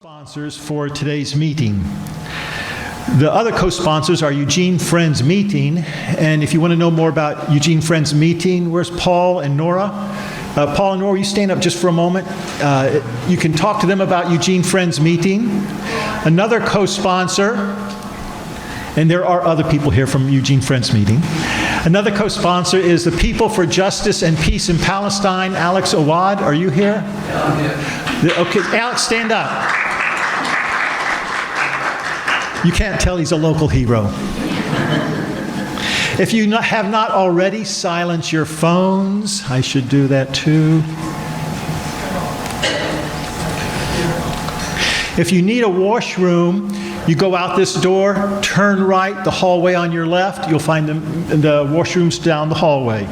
co-sponsors for today's meeting. The other co-sponsors are Eugene Friends Meeting, and if you want to know more about Eugene Friends Meeting, where's Paul and Nora? Paul and Nora, you stand up just for a moment. You can talk to them about Eugene Friends Meeting. Another co-sponsor, and there are other people here from Eugene Friends Meeting. Another co-sponsor is the People for Justice and Peace in Palestine. Alex Awad, are you here? Yeah, I'm here. Okay, Alex, stand up. You can't tell he's a local hero. If you have not already, silence your phones. I should do that too. If you need a washroom, you go out this door, turn right, the hallway on your left. You'll find the washrooms down the hallway.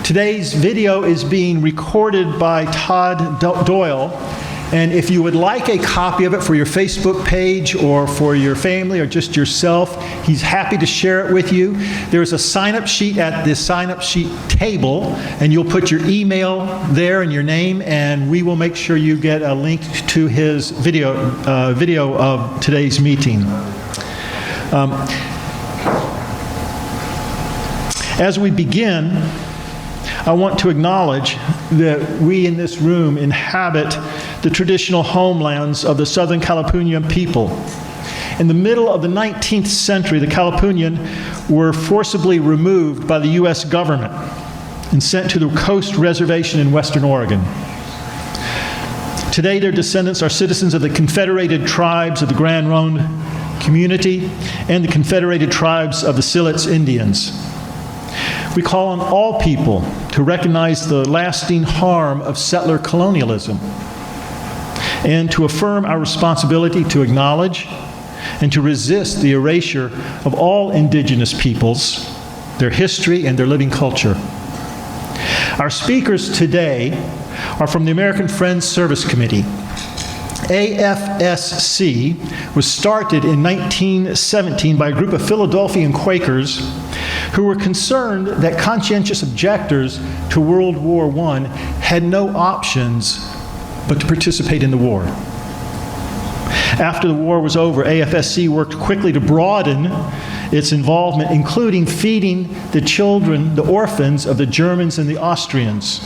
Today's video is being recorded by Todd Doyle. And if you would like a copy of it for your Facebook page or for your family or just yourself, he's happy to share it with you. There's a sign-up sheet at the sign-up sheet table, and you'll put your email there and your name, and we will make sure you get a link to his video of today's meeting. As we begin, I want to acknowledge that we in this room inhabit the traditional homelands of the Southern Kalapunian people. In the middle of the 19th century, the Kalapunian were forcibly removed by the U.S. government and sent to the Coast Reservation in Western Oregon. Today, their descendants are citizens of the Confederated Tribes of the Grand Ronde community and the Confederated Tribes of the Siletz Indians. We call on all people to recognize the lasting harm of settler colonialism and to affirm our responsibility to acknowledge and to resist the erasure of all indigenous peoples, their history, and their living culture. Our speakers today are from the American Friends Service Committee. AFSC was started in 1917 by a group of Philadelphian Quakers who were concerned that conscientious objectors to World War I had no options but to participate in the war. After the war was over, AFSC worked quickly to broaden its involvement, including feeding the children, the orphans of the Germans and the Austrians.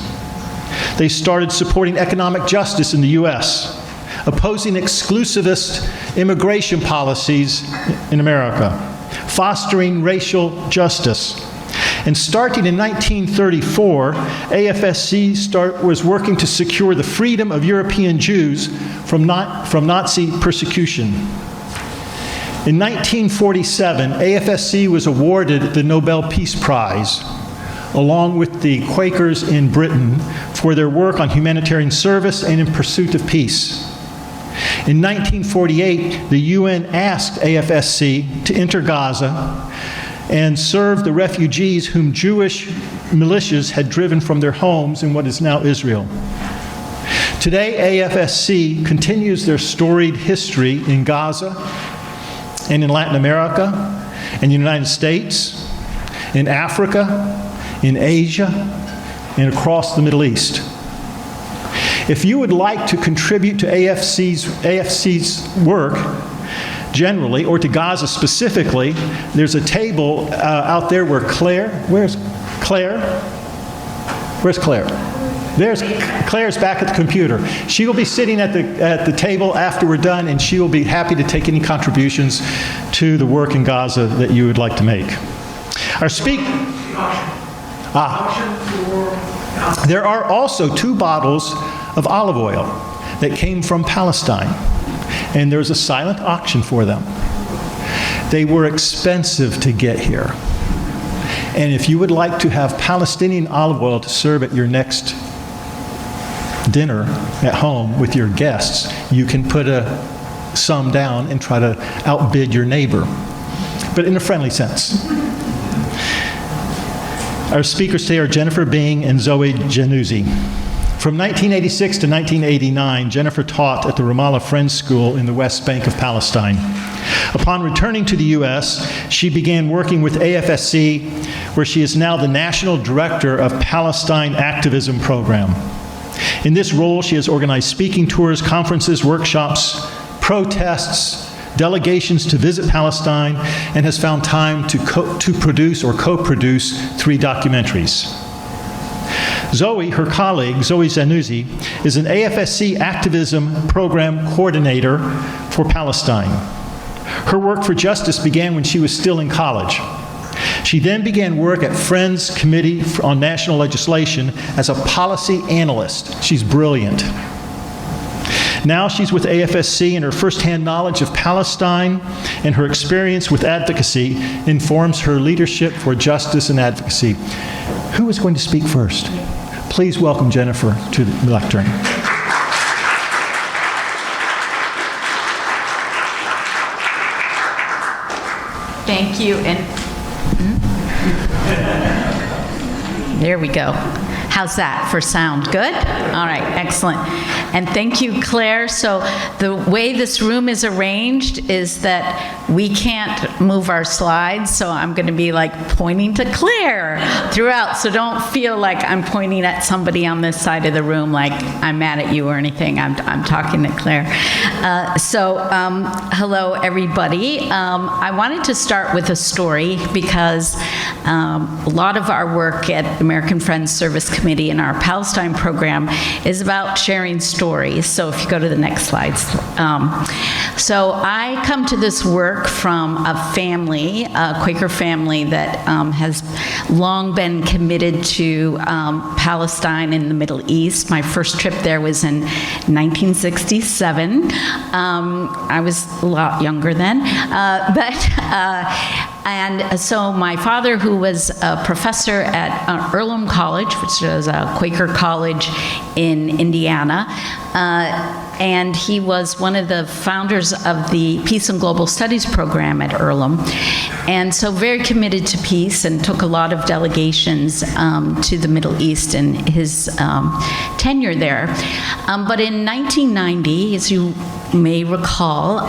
They started supporting economic justice in the U.S., opposing exclusivist immigration policies in America, fostering racial justice. And starting in 1934, AFSC was working to secure the freedom of European Jews from Nazi persecution. In 1947, AFSC was awarded the Nobel Peace Prize, along with the Quakers in Britain, for their work on humanitarian service and in pursuit of peace. In 1948, the UN asked AFSC to enter Gaza and serve the refugees whom Jewish militias had driven from their homes in what is now Israel. Today, AFSC continues their storied history in Gaza and in Latin America, in the United States, in Africa, in Asia, and across the Middle East. If you would like to contribute to AFC's work generally, or to Gaza specifically, there's a table out there where where's Claire? Where's Claire? Claire's back at the computer. She will be sitting at the table after we're done, and she will be happy to take any contributions to the work in Gaza that you would like to make. Our There are also 2 bottles of olive oil that came from Palestine, and there's a silent auction for them. They were expensive to get here. And if you would like to have Palestinian olive oil to serve at your next dinner at home with your guests, you can put a sum down and try to outbid your neighbor, but in a friendly sense. Our speakers today are Jennifer Bing and Zoe Jannuzi. From 1986 to 1989, Jennifer taught at the Ramallah Friends School in the West Bank of Palestine. Upon returning to the U.S., she began working with AFSC, where she is now the National Director of Palestine Activism Program. In this role, she has organized speaking tours, conferences, workshops, protests, delegations to visit Palestine, and has found time to produce or co-produce 3 documentaries. Zoe, her colleague, Zoe Jannuzi, is an AFSC activism program coordinator for Palestine. Her work for justice began when she was still in college. She then began work at Friends Committee on National Legislation as a policy analyst. She's brilliant. Now she's with AFSC, and her firsthand knowledge of Palestine and her experience with advocacy informs her leadership for justice and advocacy. Who is going to speak first? Please welcome Jennifer to the lectern. Thank you, and there we go. How's that for sound? Good? All right, excellent. And thank you, Claire. So the way this room is arranged is that we can't move our slides, so I'm going to be like pointing to Claire throughout. So don't feel like I'm pointing at somebody on this side of the room like I'm mad at you or anything. I'm talking to Claire. Hello, everybody. I wanted to start with a story because a lot of our work at American Friends Service Committee in our Palestine program is about sharing stories. So if you go to the next slide. So I come to this work from a family, a Quaker family that has long been committed to Palestine in the Middle East. My first trip there was in 1967. I was a lot younger then, and so my father, who was a professor at Earlham College, which is a Quaker college in Indiana, and he was one of the founders of the Peace and Global Studies program at Earlham, and so very committed to peace and took a lot of delegations to the Middle East in his tenure there. But in 1990, as you may recall,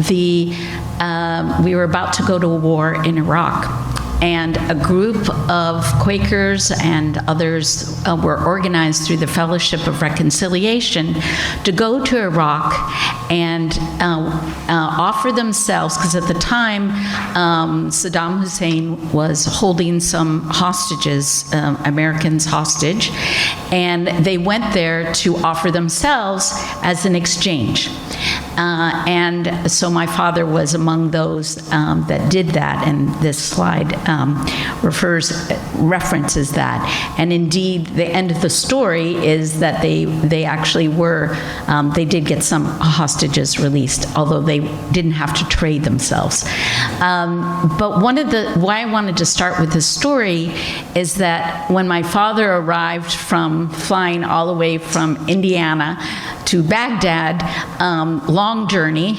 we were about to go to a war in Iraq. And a group of Quakers and others were organized through the Fellowship of Reconciliation to go to Iraq and offer themselves, because at the time Saddam Hussein was holding some hostages, Americans hostage, and they went there to offer themselves as an exchange. And so my father was among those that did that, and this slide references that. And indeed, the end of the story is that they actually were, they did get some hostages released, although they didn't have to trade themselves. But why I wanted to start with this story is that when my father arrived from flying all the way from Indiana to Baghdad, long journey,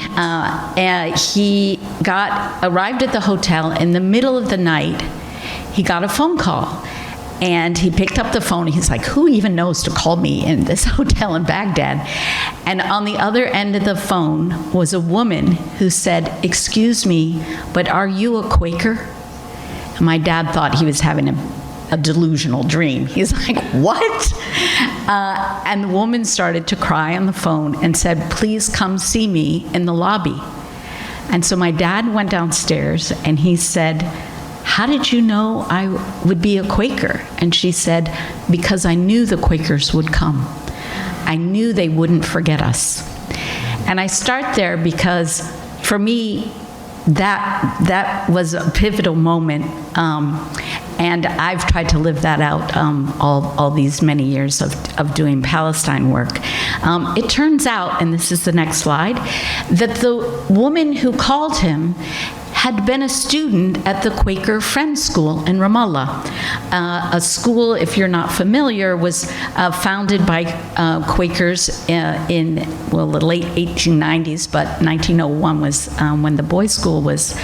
he arrived at the hotel in the middle of the night. He got a phone call, and he picked up the phone. He's like, who even knows to call me in this hotel in Baghdad? And on the other end of the phone was a woman who said, excuse me, but are you a Quaker? And my dad thought he was having a delusional dream. He's like, what? And the woman started to cry on the phone and said, please come see me in the lobby. And so my dad went downstairs and he said, how did you know I would be a Quaker? And she said, because I knew the Quakers would come. I knew they wouldn't forget us. And I start there because for me, that was a pivotal moment, and I've tried to live that out all these many years of doing Palestine work. It turns out, and this is the next slide, that the woman who called him had been a student at the Quaker Friends School in Ramallah. A school, if you're not familiar, was founded by Quakers in the late 1890s, but 1901 was when the boys' school was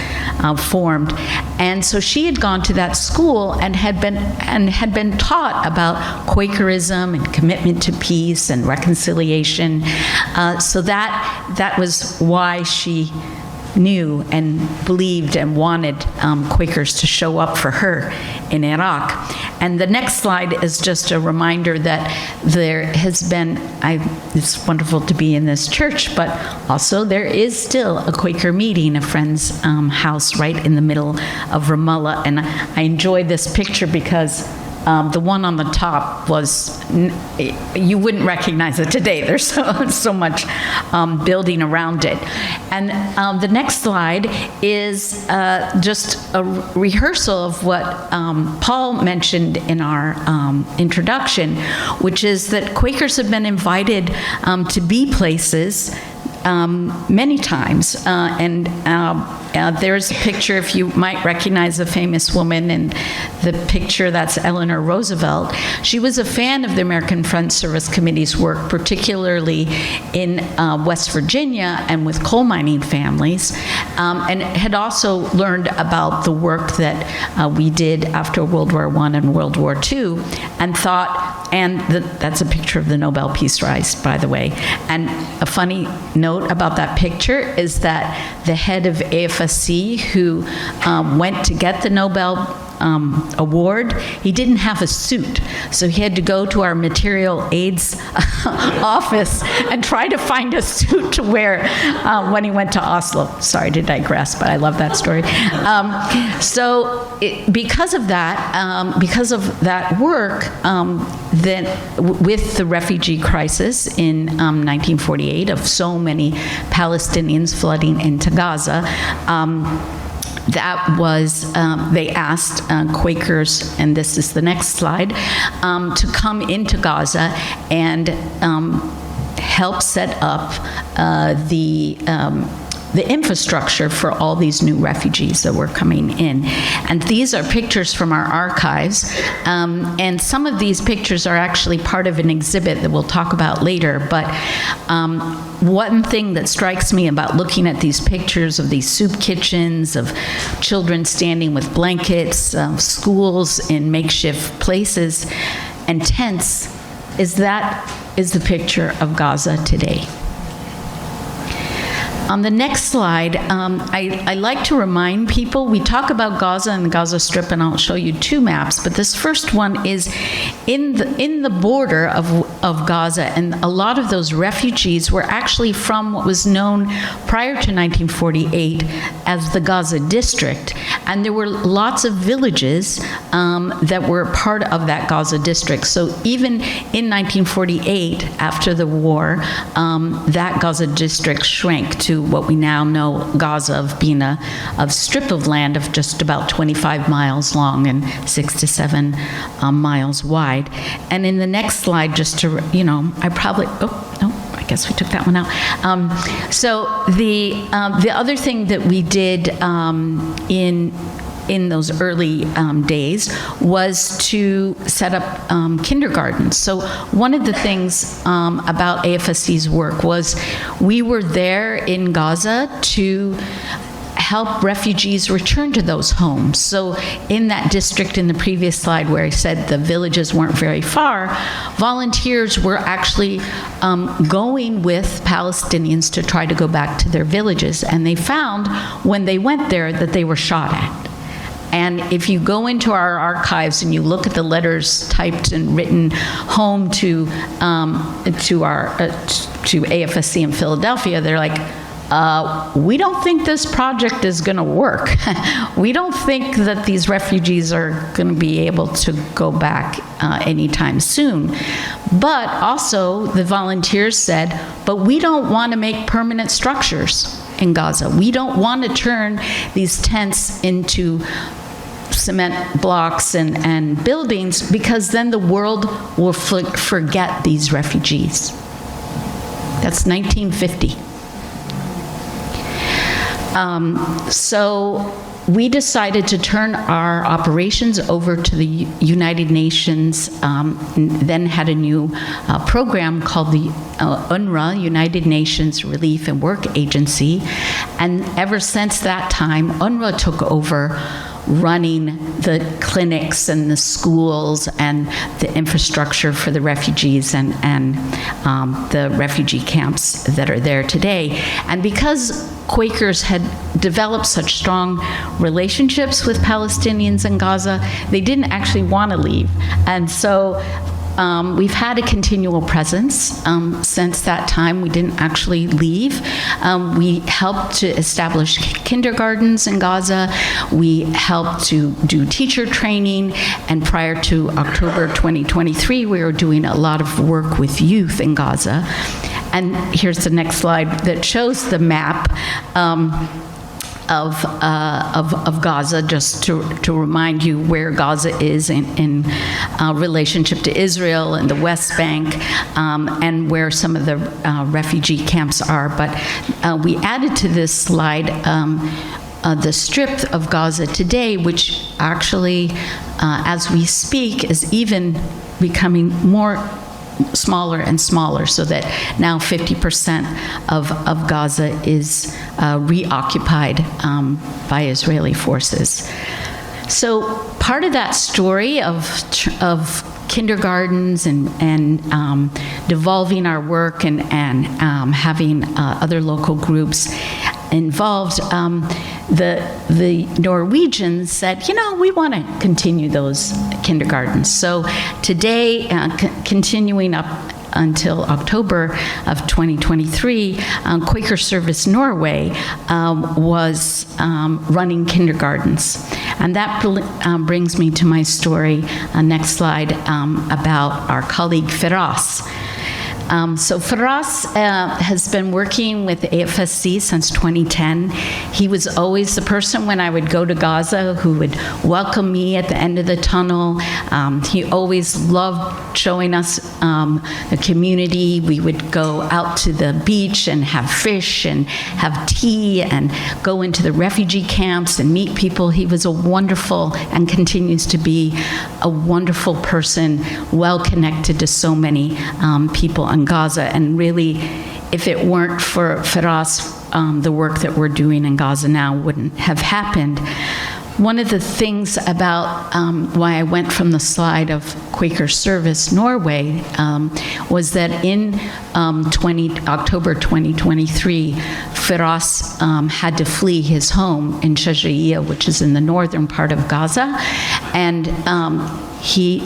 formed. And so she had gone to that school and had been taught about Quakerism and commitment to peace and reconciliation. So that was why she knew and believed and wanted Quakers to show up for her in Iraq. And the next slide is just a reminder that there has been, it's wonderful to be in this church, but also there is still a Quaker meeting, a friend's house right in the middle of Ramallah. And I enjoy this picture because the one on the top was, you wouldn't recognize it today. There's so much building around it. And the next slide is just a rehearsal of what Paul mentioned in our introduction, which is that Quakers have been invited to be places many times. There's a picture, if you might recognize a famous woman, and the picture, that's Eleanor Roosevelt. She was a fan of the American Friends Service Committee's work, particularly in West Virginia and with coal mining families, and had also learned about the work that we did after World War I and World War II, and thought, that's a picture of the Nobel Peace Prize, by the way. And a funny note about that picture is that the head of AFSC, who went to get the Nobel award, he didn't have a suit, so he had to go to our material aids office and try to find a suit to wear when he went to Oslo. Sorry to digress, but I love that story. Because of that work, then with the refugee crisis in 1948 of so many Palestinians flooding into Gaza, that was, they asked Quakers, and this is the next slide, to come into Gaza and help set up the infrastructure for all these new refugees that were coming in. And these are pictures from our archives, and some of these pictures are actually part of an exhibit that we'll talk about later. But one thing that strikes me about looking at these pictures of these soup kitchens, of children standing with blankets, schools in makeshift places, and tents, is the picture of Gaza today. On the next slide, I like to remind people, we talk about Gaza and the Gaza Strip, and I'll show you two maps, but this first one is in the border of Gaza, and a lot of those refugees were actually from what was known prior to 1948 as the Gaza District, and there were lots of villages that were part of that Gaza District. So even in 1948, after the war, that Gaza District shrank to what we now know Gaza of being a strip of land of just about 25 miles long and 6 to 7 miles wide. And in the next slide, just to, I guess we took that one out. So the other thing that we did in those early days was to set up kindergartens. So one of the things about AFSC's work was we were there in Gaza to help refugees return to those homes. So in that district in the previous slide where I said the villages weren't very far, volunteers were actually going with Palestinians to try to go back to their villages. And they found when they went there that they were shot at. And if you go into our archives and you look at the letters typed and written home to AFSC in Philadelphia, they're like, we don't think this project is going to work. We don't think that these refugees are going to be able to go back anytime soon. But also, the volunteers said, but we don't want to make permanent structures in Gaza. We don't want to turn these tents into cement blocks and buildings, because then the world will forget these refugees. That's 1950. So we decided to turn our operations over to the United Nations, then had a new program called the UNRWA, United Nations Relief and Work Agency, and ever since that time, UNRWA took over running the clinics and the schools and the infrastructure for the refugees and the refugee camps that are there today. And because Quakers had developed such strong relationships with Palestinians in Gaza, they didn't actually want to leave. And so we've had a continual presence since that time. We didn't actually leave. We helped to establish kindergartens in Gaza. We helped to do teacher training. And prior to October 2023, we were doing a lot of work with youth in Gaza. And here's the next slide that shows the map of Gaza, just to remind you where Gaza is in relationship to Israel and the West Bank, and where some of the refugee camps are. But we added to this slide the strip of Gaza today, which actually, as we speak, is even becoming smaller and smaller, so that now 50% of Gaza is reoccupied by Israeli forces. So part of that story of kindergartens and devolving our work and having other local groups involved, the Norwegians said, we want to continue those kindergartens. So today, continuing up until October of 2023, Quaker Service Norway was running kindergartens. And that brings me to my story, next slide, about our colleague Firas. So Firas has been working with AFSC since 2010. He was always the person when I would go to Gaza who would welcome me at the end of the tunnel. He always loved showing us the community. We would go out to the beach and have fish and have tea and go into the refugee camps and meet people. He was a wonderful, and continues to be a wonderful person, well connected to so many people in Gaza. And really, if it weren't for Firas, the work that we're doing in Gaza now wouldn't have happened. One of the things about why I went from the slide of Quaker Service Norway was that in October 2023, Firas had to flee his home in Shajaiya, which is in the northern part of Gaza, and he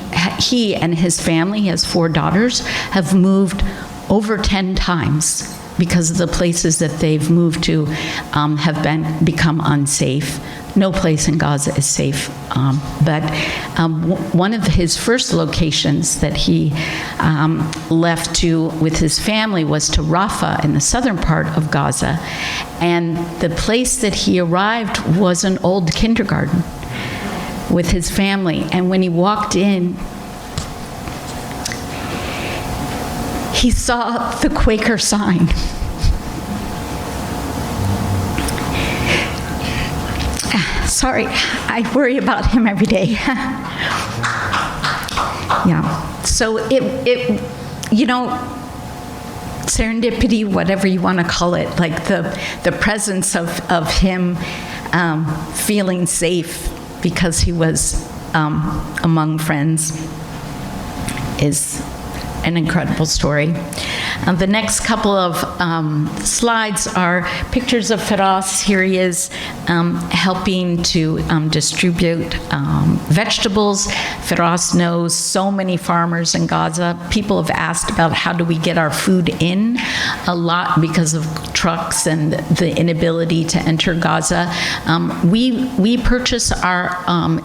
and his family, he has 4 daughters, have moved over 10 times because of the places that they've moved to have become unsafe. No place in Gaza is safe. But one of his first locations that he left to with his family was to Rafah in the southern part of Gaza. And the place that he arrived was an old kindergarten with his family. And when he walked in, he saw the Quaker sign. Sorry, I worry about him every day. Yeah. So it serendipity, whatever you want to call it, like the presence of him feeling safe because he was among friends is an incredible story. The next couple of slides are pictures of Firas. Here he is helping to distribute vegetables. Firas knows so many farmers in Gaza. People have asked about how do we get our food in a lot because of trucks and the inability to enter Gaza. We purchase our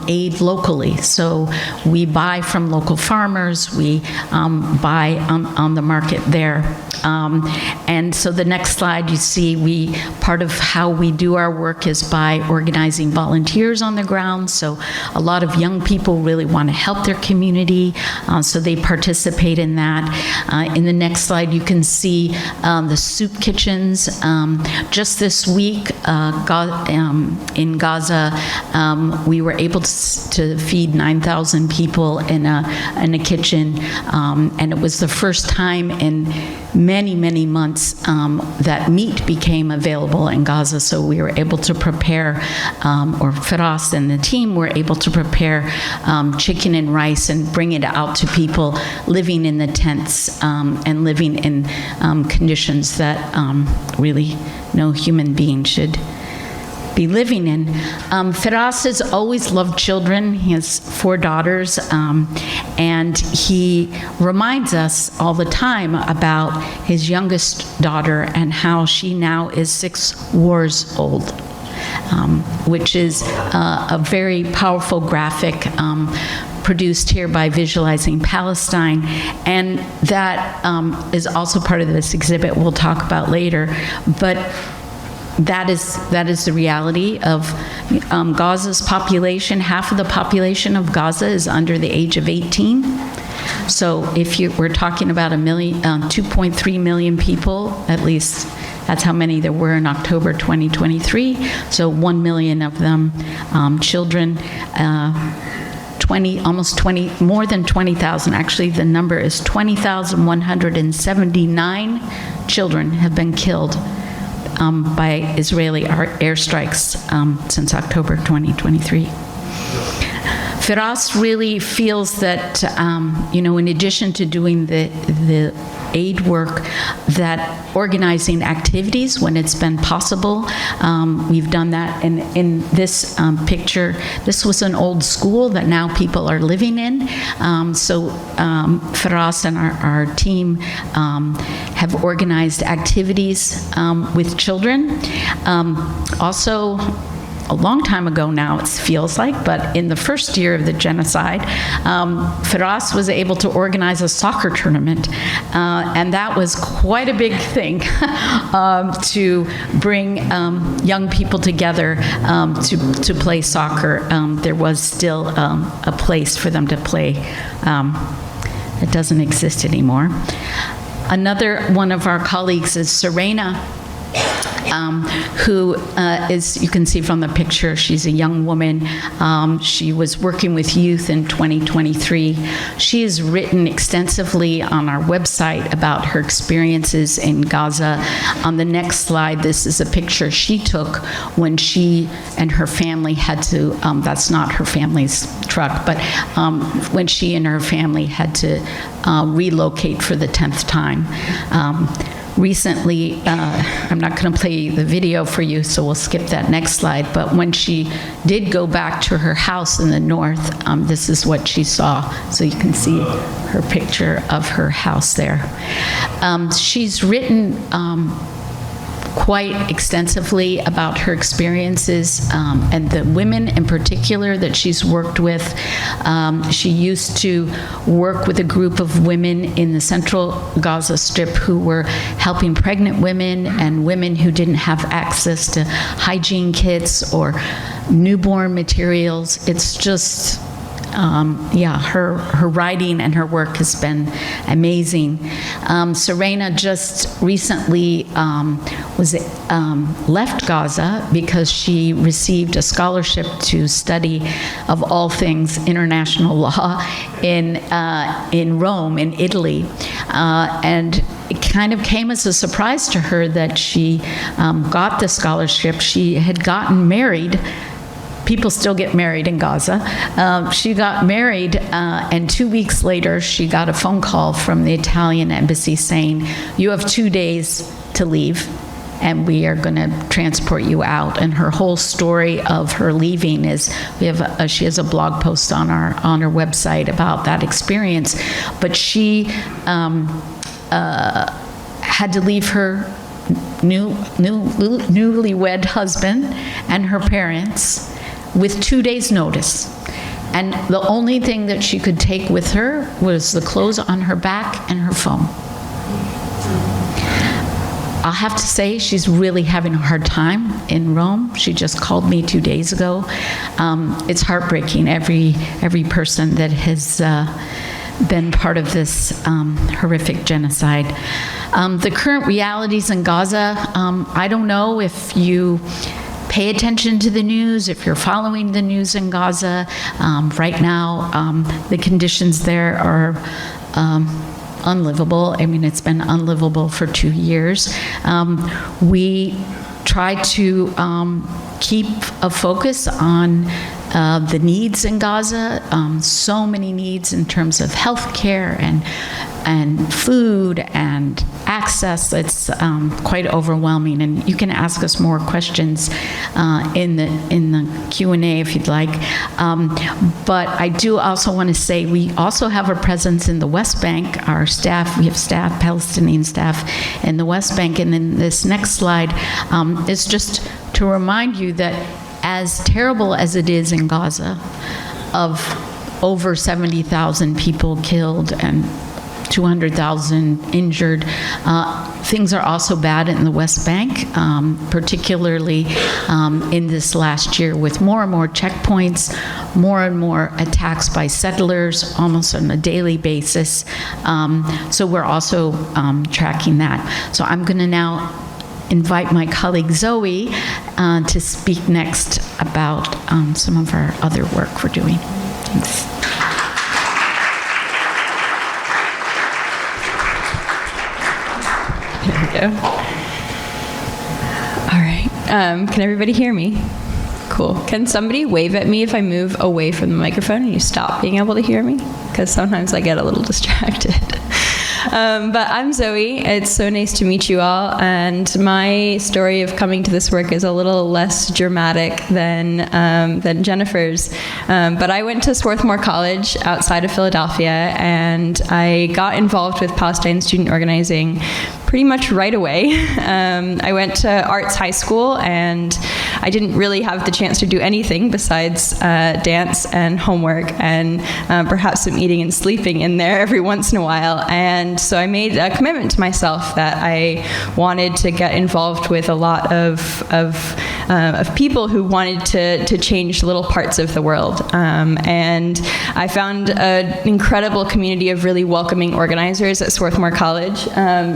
aid locally, so we buy from local farmers. We buy on the market there. And so the next slide, you see part of how we do our work is by organizing volunteers on the ground. So a lot of young people really want to help their community, so they participate in that. In the next slide, you can see the soup kitchens. Just this week in Gaza, we were able to feed 9,000 people in a kitchen, and it was the first time in many, many months that meat became available in Gaza, so we were able to prepare, or Firas and the team were able to prepare chicken and rice and bring it out to people living in the tents and living in conditions that really no human being should be living in. Firas has always loved children. He has 4 daughters, and he reminds us all the time about his youngest daughter and how she now is 6 wars old, which is a very powerful graphic produced here by Visualizing Palestine, and that is also part of this exhibit we'll talk about later. But that is the reality of Gaza's population. Half of the population of Gaza is under the age of 18. So if we're talking about 2.3 million people, at least that's how many there were in October 2023. So 1 million of them children. More than 20,000. Actually, the number is 20,179 children have been killed by Israeli airstrikes since October 2023. Firas really feels that, in addition to doing the aid work, that organizing activities when it's been possible. We've done that in this picture. This was an old school that now people are living in. So Firas and our team have organized activities with children. Also, a long time ago now, it feels like, but in the first year of the genocide, Firas was able to organize a soccer tournament, and that was quite a big thing to bring young people together to play soccer. There was still a place for them to play. It doesn't exist anymore. Another one of our colleagues is Serena, who is, you can see from the picture, she's a young woman. She was working with youth in 2023. She has written extensively on our website about her experiences in Gaza. On the next slide, this is a picture she took when she and her family had to, that's not her family's truck, but when she and her family had to relocate for the 10th time. Recently, I'm not going to play the video for you, so we'll skip that next slide, but when she did go back to her house in the north, this is what she saw. So you can see her picture of her house there. She's written quite extensively about her experiences and the women in particular that she's worked with. She used to work with a group of women in the central Gaza Strip who were helping pregnant women and women who didn't have access to hygiene kits or newborn materials. It's just her writing and her work has been amazing. Serena just recently left Gaza because she received a scholarship to study, of all things, international law in Rome, in Italy, and it kind of came as a surprise to her that she got the scholarship. She had gotten married. People still get married in Gaza. She got married, and 2 weeks later, she got a phone call from the Italian embassy saying, "You have 2 days to leave, and we are going to transport you out." And her whole story of her leaving is, she has a blog post on our website about that experience. But she had to leave her newlywed husband and her parents with 2 days' notice. And the only thing that she could take with her was the clothes on her back and her phone. I'll have to say she's really having a hard time in Rome. She just called me 2 days ago. It's heartbreaking, every person that has been part of this horrific genocide. The current realities in Gaza, I don't know if you pay attention to the news, if you're following the news in Gaza. Right now, the conditions there are unlivable. I mean, it's been unlivable for 2 years. We try to keep a focus on the needs in Gaza, so many needs in terms of health care and food and access. It's quite overwhelming, and you can ask us more questions in the Q&A if you'd like. But I do also want to say we also have a presence in the West Bank. Our staff, we have staff, Palestinian staff in the West Bank, and in this next slide is just to remind you that as terrible as it is in Gaza, of over 70,000 people killed and 200,000 injured. Things are also bad in the West Bank, particularly in this last year with more and more checkpoints, more and more attacks by settlers almost on a daily basis. So we're also tracking that. So I'm going to now invite my colleague Zoe to speak next about some of our other work we're doing. Thanks. There we go. All right. Can everybody hear me? Cool. Can somebody wave at me if I move away from the microphone and you stop being able to hear me? Because sometimes I get a little distracted. But I'm Zoe. It's so nice to meet you all. And my story of coming to this work is a little less dramatic than Jennifer's. But I went to Swarthmore College outside of Philadelphia, and I got involved with Palestine student organizing pretty much right away. I went to Arts High School, and I didn't really have the chance to do anything besides dance and homework and perhaps some eating and sleeping in there every once in a while. And so I made a commitment to myself that I wanted to get involved with a lot of people who wanted to change little parts of the world. And I found an incredible community of really welcoming organizers at Swarthmore College.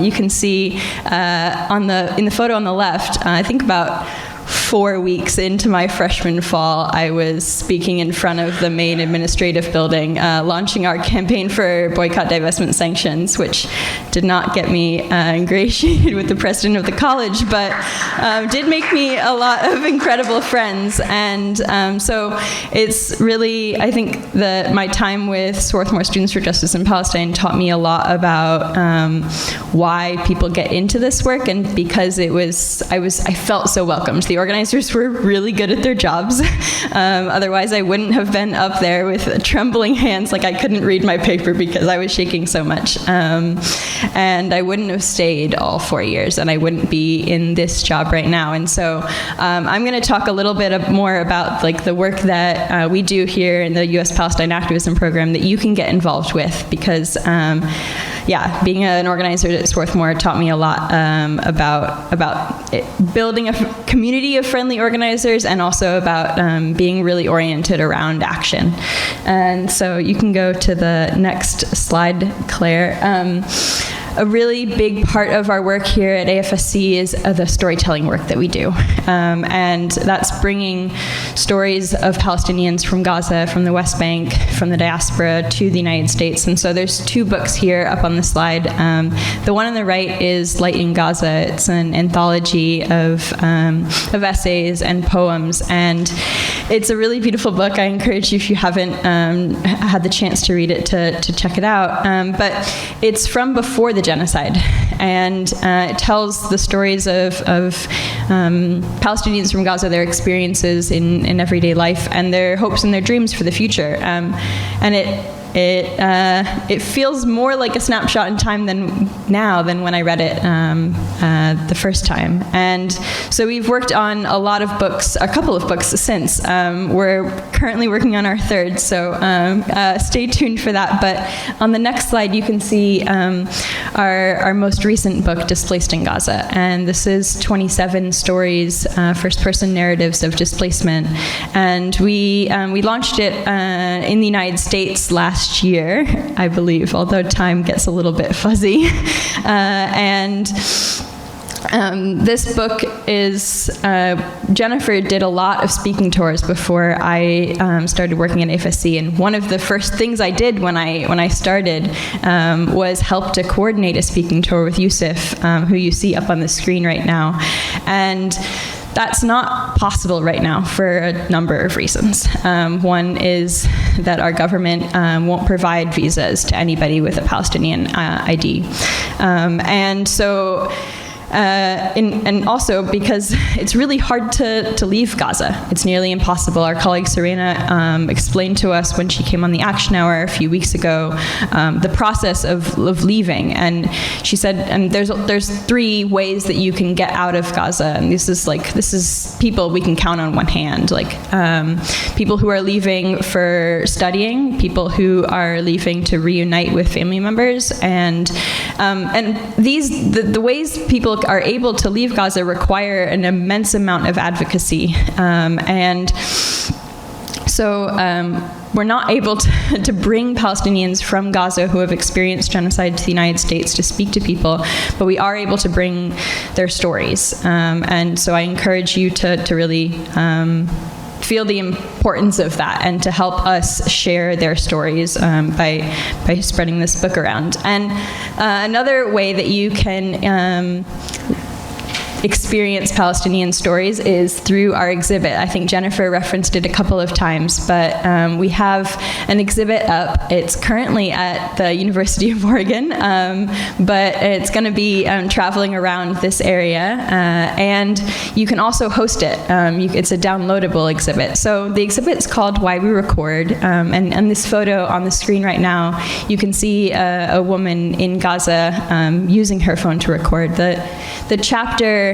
You can see in the photo on the left, I think about 4 weeks into my freshman fall, I was speaking in front of the main administrative building, launching our campaign for boycott, divestment, sanctions, which did not get me ingratiated with the president of the college, but did make me a lot of incredible friends. And so it's really, I think that my time with Swarthmore Students for Justice in Palestine taught me a lot about why people get into this work, and because I felt so welcomed. The organizers were really good at their jobs. Otherwise, I wouldn't have been up there with trembling hands, like I couldn't read my paper because I was shaking so much. And I wouldn't have stayed all 4 years, and I wouldn't be in this job right now. And so I'm going to talk a little bit more about like the work that we do here in the U.S. Palestine activism program that you can get involved with, because being an organizer at Swarthmore taught me a lot about building a community of friendly organizers, and also about being really oriented around action. And so you can go to the next slide, Claire. A really big part of our work here at AFSC is the storytelling work that we do. And that's bringing stories of Palestinians from Gaza, from the West Bank, from the diaspora to the United States. And so there's 2 books here up on the slide. The one on the right is Light in Gaza. It's an anthology of essays and poems. And it's a really beautiful book. I encourage you, if you haven't had the chance to read it, to check it out. But it's from before the genocide, and it tells the stories of Palestinians from Gaza, their experiences in everyday life, and their hopes and their dreams for the future. And it feels more like a snapshot in time than when I read it the first time. And so we've worked on a couple of books since. We're currently working on our 3rd, so stay tuned for that. But on the next slide, you can see our most recent book, Displaced in Gaza. And this is 27 stories, first-person narratives of displacement. And we launched it in the United States last year, I believe, although time gets a little bit fuzzy. And This book is, Jennifer did a lot of speaking tours before I started working at AFSC, and one of the first things I did when I started was help to coordinate a speaking tour with Yusuf, who you see up on the screen right now. And that's not possible right now for a number of reasons. One is that our government won't provide visas to anybody with a Palestinian ID. And so, and also because it's really hard to leave Gaza. It's nearly impossible. Our colleague Serena explained to us when she came on the Action Hour a few weeks ago the process of leaving, and she said, and there's 3 ways that you can get out of Gaza, and this is people we can count on one hand, like people who are leaving for studying, people who are leaving to reunite with family members, and the ways people are able to leave Gaza require an immense amount of advocacy, and so we're not able to bring Palestinians from Gaza who have experienced genocide to the United States to speak to people, but we are able to bring their stories, and so I encourage you to really feel the importance of that and to help us share their stories by spreading this book around. And another way that you can experience Palestinian stories is through our exhibit. I think Jennifer referenced it a couple of times, but we have an exhibit up. It's currently at the University of Oregon, but it's going to be traveling around this area, and you can also host it. It's a downloadable exhibit. So the exhibit is called Why We Record, and this photo on the screen right now, you can see a woman in Gaza using her phone to record. The chapter,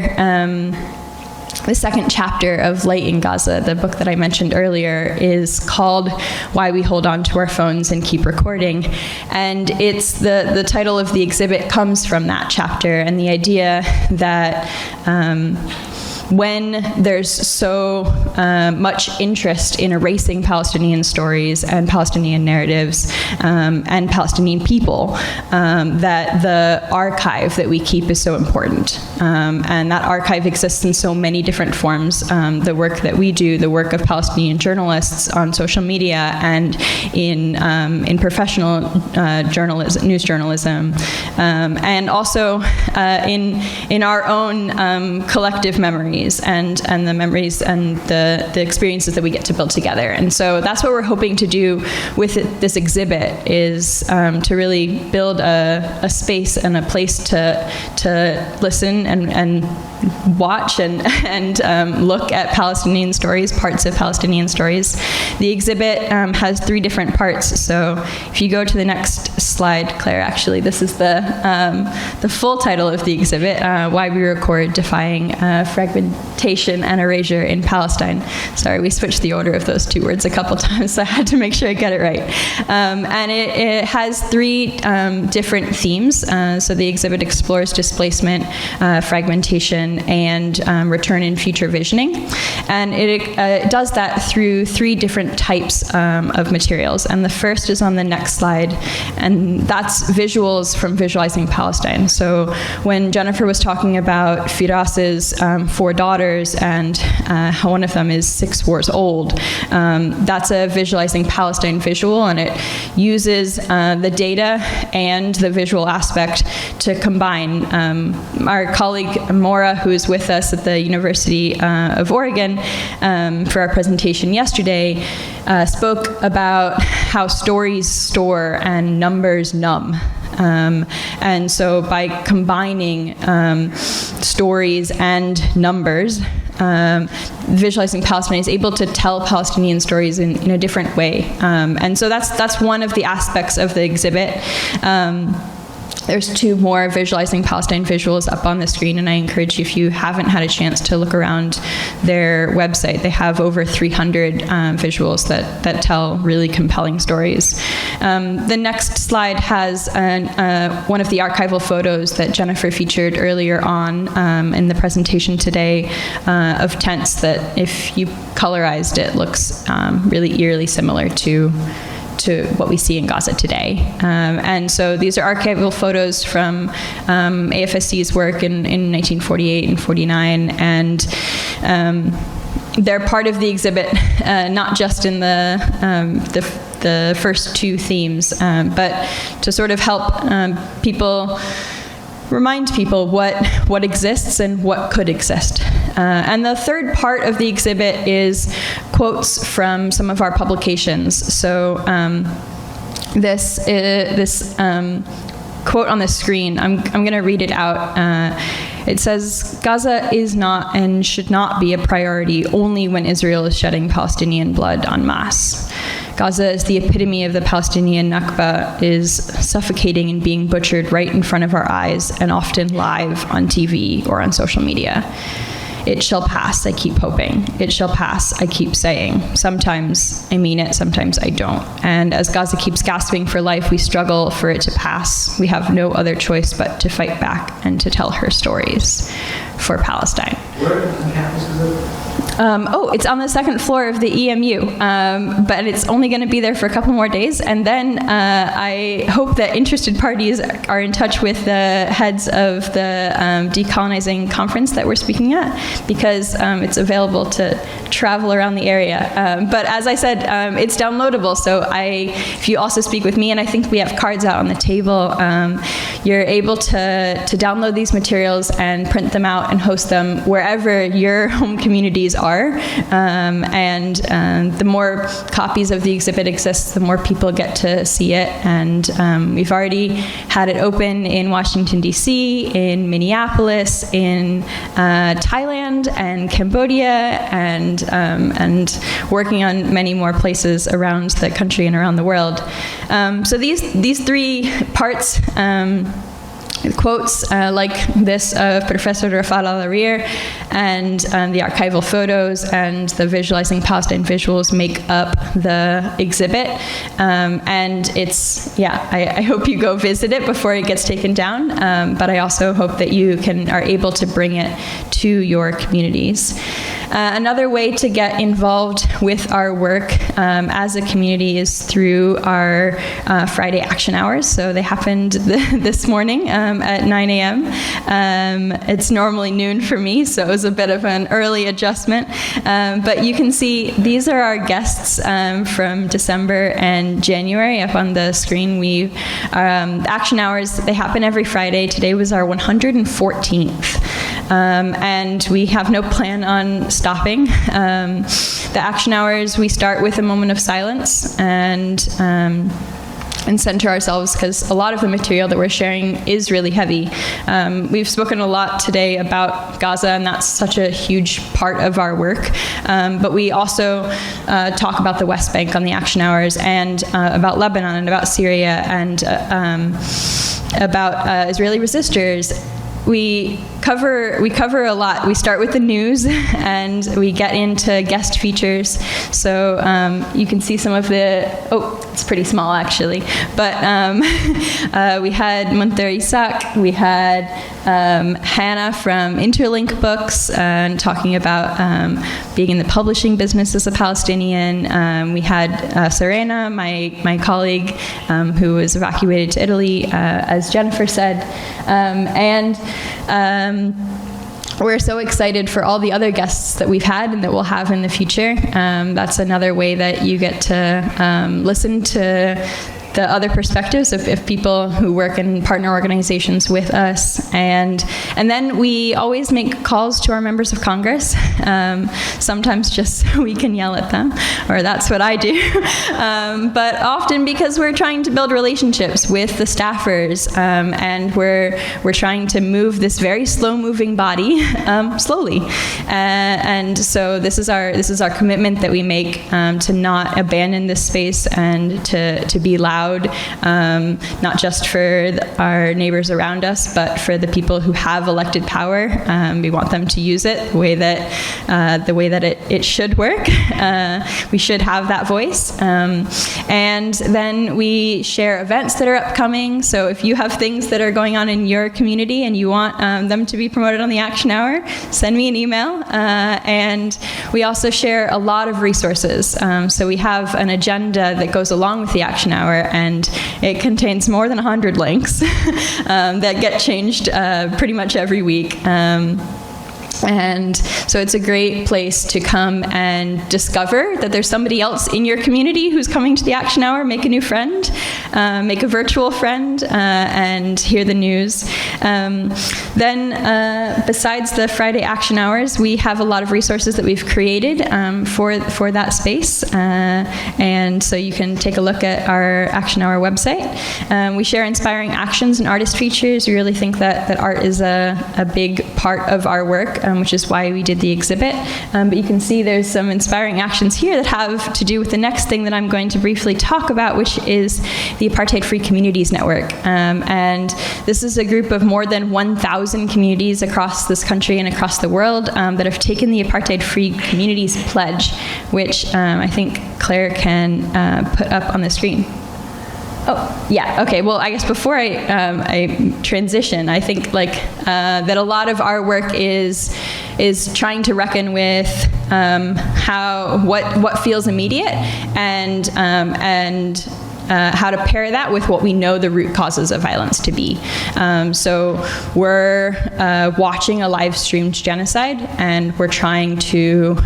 the second chapter of Light in Gaza, the book that I mentioned earlier, is called Why We Hold On to Our Phones and Keep Recording. And it's the title of the exhibit comes from that chapter, and the idea that when there's so much interest in erasing Palestinian stories and Palestinian narratives and Palestinian people, that the archive that we keep is so important. And that archive exists in so many different forms. The work that we do, the work of Palestinian journalists on social media and in professional journalism, news journalism, and also in our own collective memories and the memories and the experiences that we get to build together. And so that's what we're hoping to do with this exhibit, is to really build a space and a place to listen and watch and look at Palestinian stories, parts of Palestinian stories. The exhibit has 3 different parts. So if you go to the next slide, Claire, actually, this is the full title of the exhibit, Why We Record, Defying Fragmentation and Erasure in Palestine. Sorry, we switched the order of those 2 words a couple times, so I had to make sure I get it right. And it has 3 different themes. So the exhibit explores displacement, fragmentation, and return and future visioning. And it does that through 3 different types of materials. And the first is on the next slide, and that's visuals from Visualizing Palestine. So when Jennifer was talking about Firas's 4 daughters and how one of them is 6 years old, that's a Visualizing Palestine visual, and it uses the data and the visual aspect to combine. Our colleague Maura, who is with us at the University of Oregon for our presentation yesterday, spoke about how stories store and numbers numb. And so by combining stories and numbers, Visualizing Palestine is able to tell Palestinian stories in a different way. And so that's one of the aspects of the exhibit. There's 2 more Visualizing Palestine visuals up on the screen, and I encourage you, if you haven't had a chance to look around their website, they have over 300 visuals that tell really compelling stories. The next slide has one of the archival photos that Jennifer featured earlier on in the presentation today of tents that, if you colorized it, looks really eerily similar to to what we see in Gaza today. And so these are archival photos from AFSC's work in 1948 and 49, and they're part of the exhibit, not just in the first two themes, but to sort of help remind people what exists and what could exist. And the third part of the exhibit is quotes from some of our publications. So this quote on the screen, I'm going to read it out. It says, "Gaza is not and should not be a priority only when Israel is shedding Palestinian blood en masse. Gaza is the epitome of the Palestinian Nakba, is suffocating and being butchered right in front of our eyes and often live on TV or on social media. It shall pass, I keep hoping. It shall pass, I keep saying. Sometimes I mean it, sometimes I don't. And as Gaza keeps gasping for life, we struggle for it to pass. We have no other choice but to fight back and to tell her stories for Palestine." Where on campus is it? It's on the second floor of the EMU, but it's only going to be there for a couple more days. And then I hope that interested parties are in touch with the heads of the decolonizing conference that we're speaking at, because it's available to travel around the area. But as I said, it's downloadable. So if you also speak with me, and I think we have cards out on the table, you're able to download these materials and print them out and host them wherever your home communities are. And the more copies of the exhibit exist, the more people get to see it. And we've already had it open in Washington, D.C., in Minneapolis, in Thailand and Cambodia, and working on many more places around the country and around the world. So these three parts, quotes like this of Professor Rafal Al-Arir, and the archival photos and the visualizing Palestine visuals make up the exhibit. And it's, I hope you go visit it before it gets taken down, but I also hope that you are able to bring it to your communities. Another way to get involved with our work as a community is through our Friday action hours. So they happened this morning at 9 a.m. It's normally noon for me, so it was a bit of an early adjustment. But you can see these are our guests from December and January up on the screen. Action hours, they happen every Friday. Today was our 114th. And we have no plan on stopping. The action hours, we start with a moment of silence and center ourselves, because a lot of the material that we're sharing is really heavy. We've spoken a lot today about Gaza, and that's such a huge part of our work. But we also talk about the West Bank on the action hours, and about Lebanon, and about Syria, and about Israeli resistors. We cover a lot. We start with the news, and we get into guest features. So you can see some of it's pretty small actually. But we had Munter Isak, we had Hannah from Interlink Books, talking about being in the publishing business as a Palestinian. We had Serena, my colleague, who was evacuated to Italy, as Jennifer said, and we're so excited for all the other guests that we've had and that we'll have in the future. That's another way that you get to listen to the other perspectives of people who work in partner organizations with us. And then we always make calls to our members of Congress, sometimes just so we can yell at them, or that's what I do. But often because we're trying to build relationships with the staffers, and we're trying to move this very slow-moving body slowly. And so this is our commitment that we make, to not abandon this space and to be loud loud, not just for our neighbors around us, but for the people who have elected power. We want them to use it the way that it should work. We should have that voice. And then we share events that are upcoming. So if you have things that are going on in your community and you want them to be promoted on the Action Hour, send me an email. And we also share a lot of resources. So we have an agenda that goes along with the Action Hour, and it contains more than 100 links that get changed pretty much every week. And so it's a great place to come and discover that there's somebody else in your community who's coming to the Action Hour, make a new friend, make a virtual friend, and hear the news. Then besides the Friday Action Hours, we have a lot of resources that we've created for that space. And so you can take a look at our Action Hour website. We share inspiring actions and artist features. We really think that art is a big part of our work, which is why we did the exhibit. But you can see there's some inspiring actions here that have to do with the next thing that I'm going to briefly talk about, which is the Apartheid-Free Communities Network. And this is a group of more than 1,000 communities across this country and across the world that have taken the Apartheid-Free Communities Pledge, which I think Claire can put up on the screen. Oh, yeah, okay. Well, I guess before I transition, I think that a lot of our work is trying to reckon with what feels immediate and how to pair that with what we know the root causes of violence to be. So we're watching a live-streamed genocide, and we're trying to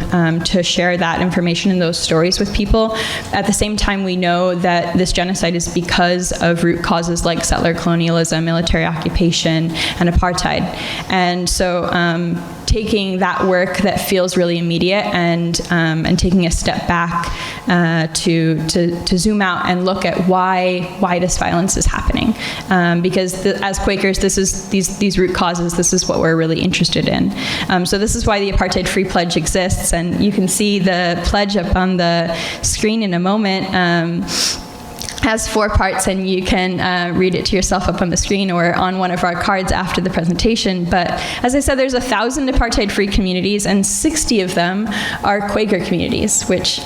share that information and those stories with people. At the same time, we know that this genocide is because of root causes like settler colonialism, military occupation, and apartheid. And so taking that work that feels really immediate and taking a step back to zoom out and look at why this violence is happening, because as Quakers, these root causes. This is what we're really interested in. So this is why the Apartheid-Free Pledge exists, and you can see the pledge up on the screen in a moment. Has 4 parts, and you can read it to yourself up on the screen or on one of our cards after the presentation. But as I said, there's 1,000 apartheid-free communities, and 60 of them are Quaker communities, which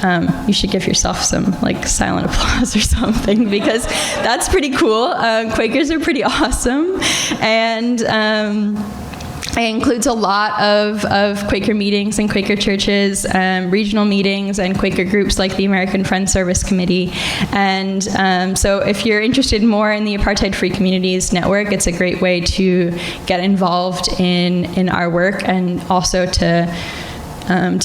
you should give yourself some silent applause or something, because that's pretty cool. Quakers are pretty awesome, and it includes a lot of Quaker meetings and Quaker churches, regional meetings, and Quaker groups like the American Friends Service Committee. And so if you're interested more in the Apartheid-Free Communities Network, it's a great way to get involved in our work, and also to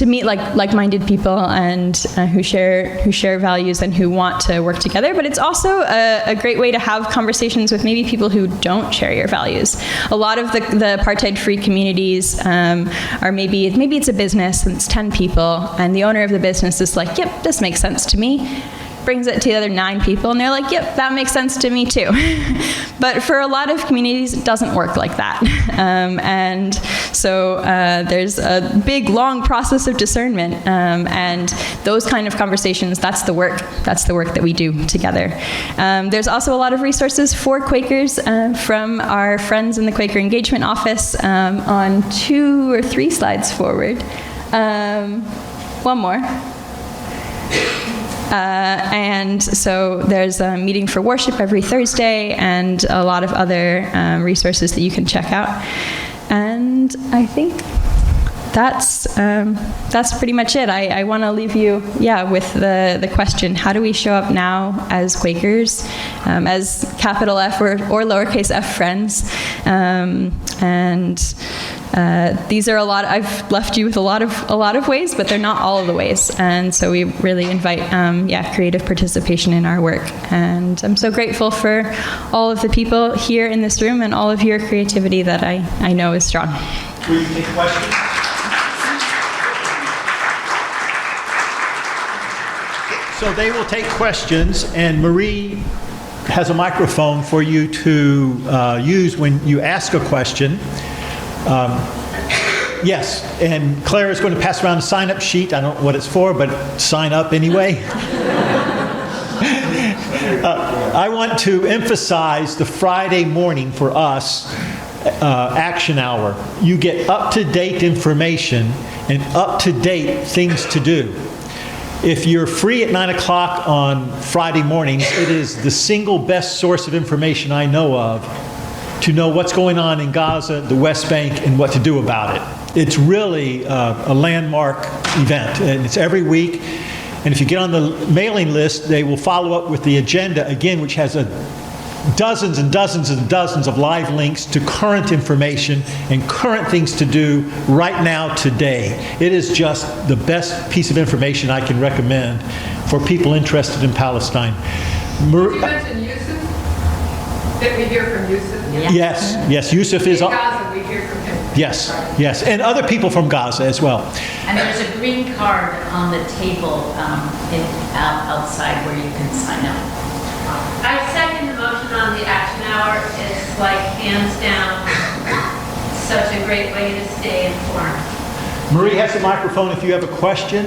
meet like-minded people and who share values and who want to work together. But it's also a great way to have conversations with maybe people who don't share your values. A lot of the apartheid-free communities are maybe it's a business and it's 10 people, and the owner of the business is like, yep, this makes sense to me. Brings it to the other 9 people, and they're like, yep, that makes sense to me too. But for a lot of communities, it doesn't work like that. And so there's a big, long process of discernment, and those kind of conversations, that's the work that we do together. There's also a lot of resources for Quakers from our friends in the Quaker Engagement Office on 2 or 3 slides forward. One more. And so there's a meeting for worship every Thursday, and a lot of other resources that you can check out. And I think that's pretty much it. I want to leave you, with the question: how do we show up now as Quakers, as capital F or lowercase f friends? These are a lot. I've left you with a lot of ways, but they're not all of the ways. And so we really invite, creative participation in our work. And I'm so grateful for all of the people here in this room and all of your creativity that I know is strong. Will you take questions? So they will take questions, and Marie has a microphone for you to use when you ask a question. Yes, and Claire is going to pass around a sign-up sheet. I don't know what it's for, but sign up anyway. I want to emphasize the Friday morning for us action hour. You get up-to-date information and up-to-date things to do. If you're free at 9 o'clock on Friday mornings, it is the single best source of information I know of to know what's going on in Gaza, the West Bank, and what to do about it. It's really a landmark event, and it's every week. And if you get on the mailing list, they will follow up with the agenda again, which has dozens and dozens and dozens of live links to current information and current things to do right now, today. It is just the best piece of information I can recommend for people interested in Palestine. Did you mention Yusuf? That we hear from Yusuf? Yes, Yusuf is... In Gaza, we hear from him. Yes, and other people from Gaza as well. And there's a green card on the table outside where you can sign up. I second the motion on the action hour. It's like hands down such a great way to stay informed. Marie has the microphone if you have a question.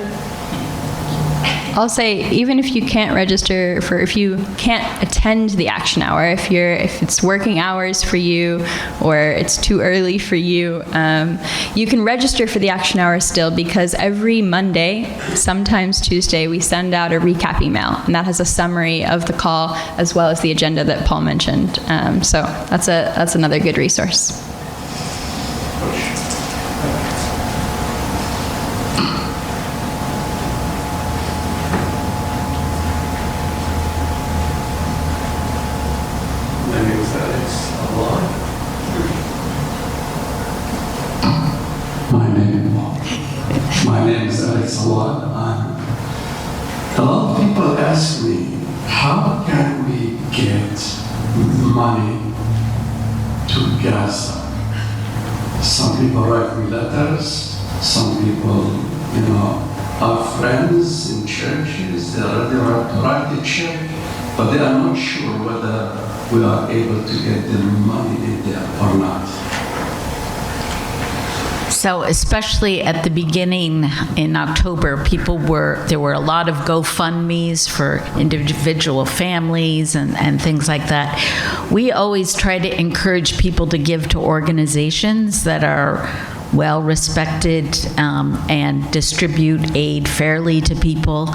I'll say, even if you can't register if you can't attend the action hour, if it's working hours for you or it's too early for you, you can register for the action hour still, because every Monday, sometimes Tuesday, we send out a recap email, and that has a summary of the call as well as the agenda that Paul mentioned. So that's another good resource. My name is Alex Awad. A lot of people ask me, how can we get money to Gaza? Some people write me letters, some people, are friends in churches, they already write a check, but they are not sure whether we are able to get the money in there or not. So especially at the beginning in October, there were a lot of GoFundMes for individual families and things like that. We always try to encourage people to give to organizations that are well respected and distribute aid fairly to people.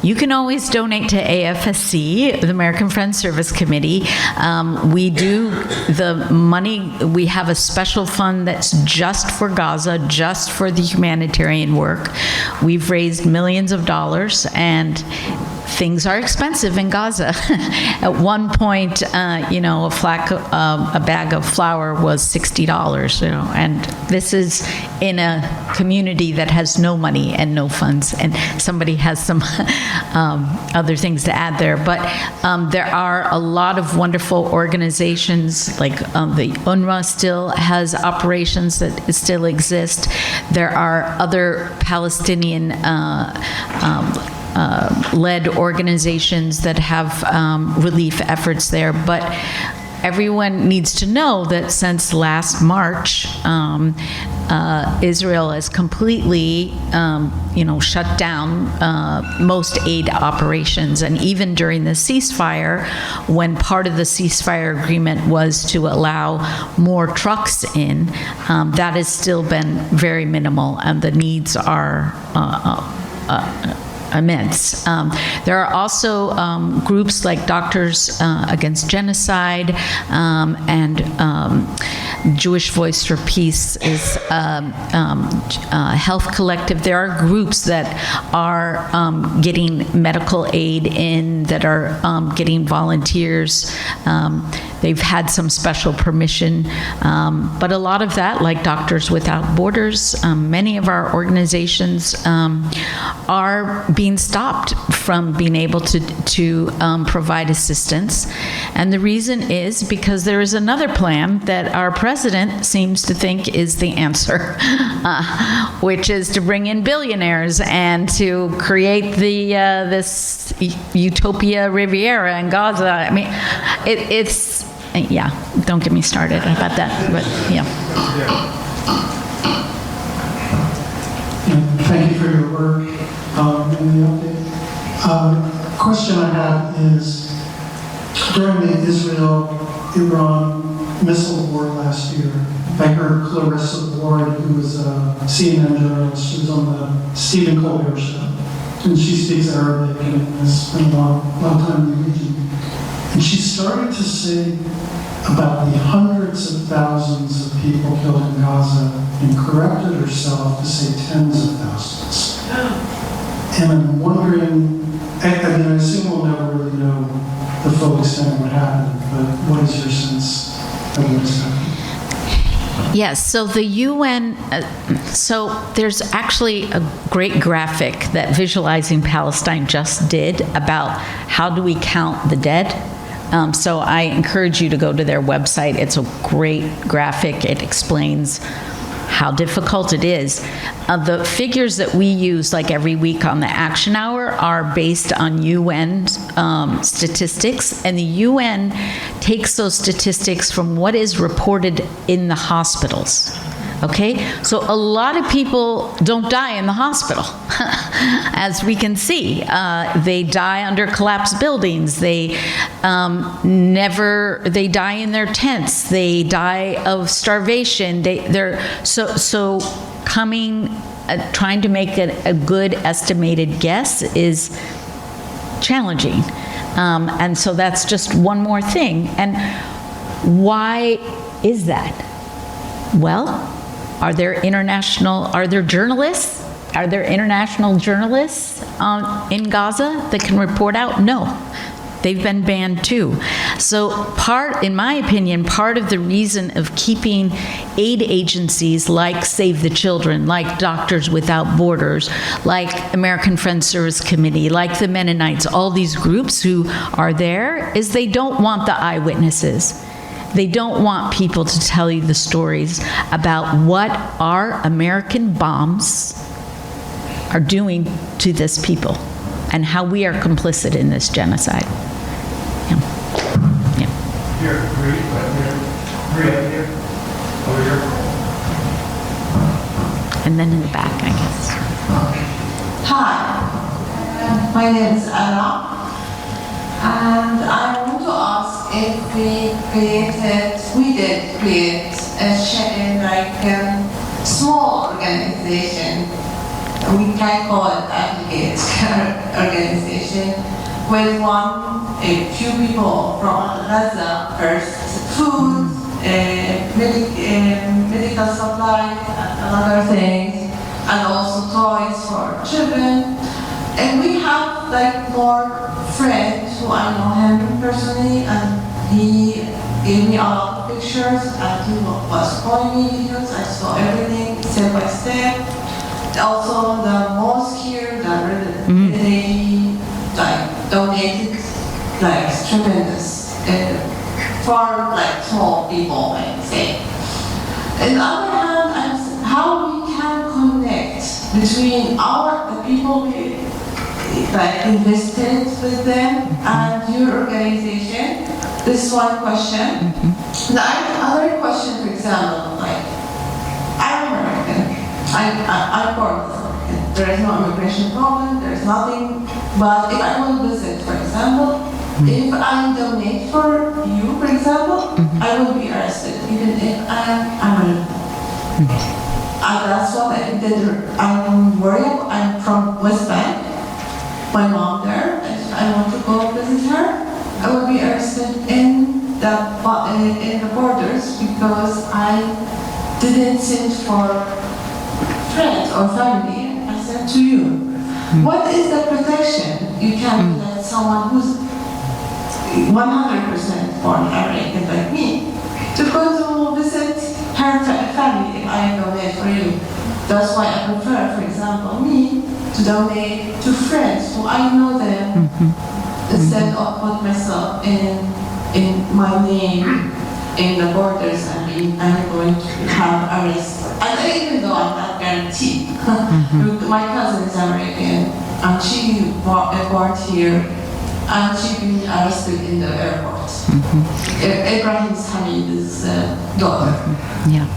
You can always donate to AFSC, the American Friends Service Committee. We do the money, we have a special fund that's just for Gaza, just for the humanitarian work. We've raised millions of dollars, and things are expensive in Gaza. At one point, a bag of flour was $60, and this is in a community that has no money and no funds, and somebody has some other things to add there. But there are a lot of wonderful organizations, like the UNRWA still has operations that still exist. There are other Palestinian led organizations that have relief efforts there, but everyone needs to know that since last March, Israel has completely, shut down most aid operations. And even during the ceasefire, when part of the ceasefire agreement was to allow more trucks in, that has still been very minimal, and the needs are immense. There are also groups like Doctors Against Genocide and Jewish Voice for Peace is Health Collective. There are groups that are getting medical aid in, that are getting volunteers. They've had some special permission, but a lot of that, like Doctors Without Borders, many of our organizations are being stopped from being able to provide assistance. And the reason is because there is another plan that our president seems to think is the answer, which is to bring in billionaires and to create this utopia Riviera in Gaza. I mean, it's yeah, don't get me started about that, but yeah. Thank you for your work in the update. Question I have is, During the Israel-Iran missile war last year, I heard Clarissa Ward, who was a CNN journalist, she was on the Stephen Colbert show, and she speaks Arabic and has spent a long time in the region. And she started to say about the hundreds of thousands of people killed in Gaza and corrected herself to say tens of thousands. And I'm wondering, I mean, I assume we'll never really know the full extent of what happened, but what is your sense of what has happened? Yes, so the UN, so there's actually a great graphic that Visualizing Palestine just did about how do we count the dead. So I encourage you to go to their website. It's a great graphic. It explains how difficult it is. The figures that we use like every week on the Action Hour are based on UN statistics, and the UN takes those statistics from what is reported in the hospitals. Okay, so a lot of people don't die in the hospital, as we can see. They die under collapsed buildings. They they die in their tents. They die of starvation. Trying to make a good estimated guess is challenging. And so that's just one more thing. And why is that? Well, are there journalists? Are there international journalists in Gaza that can report out? No. They've been banned too. So in my opinion, part of the reason of keeping aid agencies like Save the Children, like Doctors Without Borders, like American Friends Service Committee, like the Mennonites, all these groups who are there, is they don't want the eyewitnesses. They don't want people to tell you the stories about what our American bombs are doing to this people and how we are complicit in this genocide. Here, three up here, over here. And then in the back, I guess. Hi, my name is Anna, and I want to ask if we did create a small organization, we can call it aggregate organization, with a few people from Gaza first, food, medical supplies, and other things, and also toys for children. And we have more friends who I know him personally, and he gave me a lot of pictures, and he was showing me videos. I saw everything step by step. Also, the mosque here, they donated tremendous for small people, I would say. On the other hand, how we can connect between the people we invested with them and your organization. This is one question. The other question, for example, I'm American. I'm born with American. There is no immigration problem. There is nothing. But if I will visit, for example, if I donate for you, for example, I will be arrested, even if I'm American. That's what I did. I'm worried. I'm from West Bank. My mom there. If I want to go visit her, I will be arrested in the borders because I didn't send for friends or family. I sent to you. What is the protection you can let someone who's 100% born American like me to go to visit her family if I donate for you? That's why I prefer, for example, me to donate to friends who I know them instead of put myself in my name in the borders. I mean, I'm going to have arrest. And even though I'm not guaranteed, my cousin is American and she born here and she been arrested in the airport. Ibrahim Hamid's daughter. Yeah.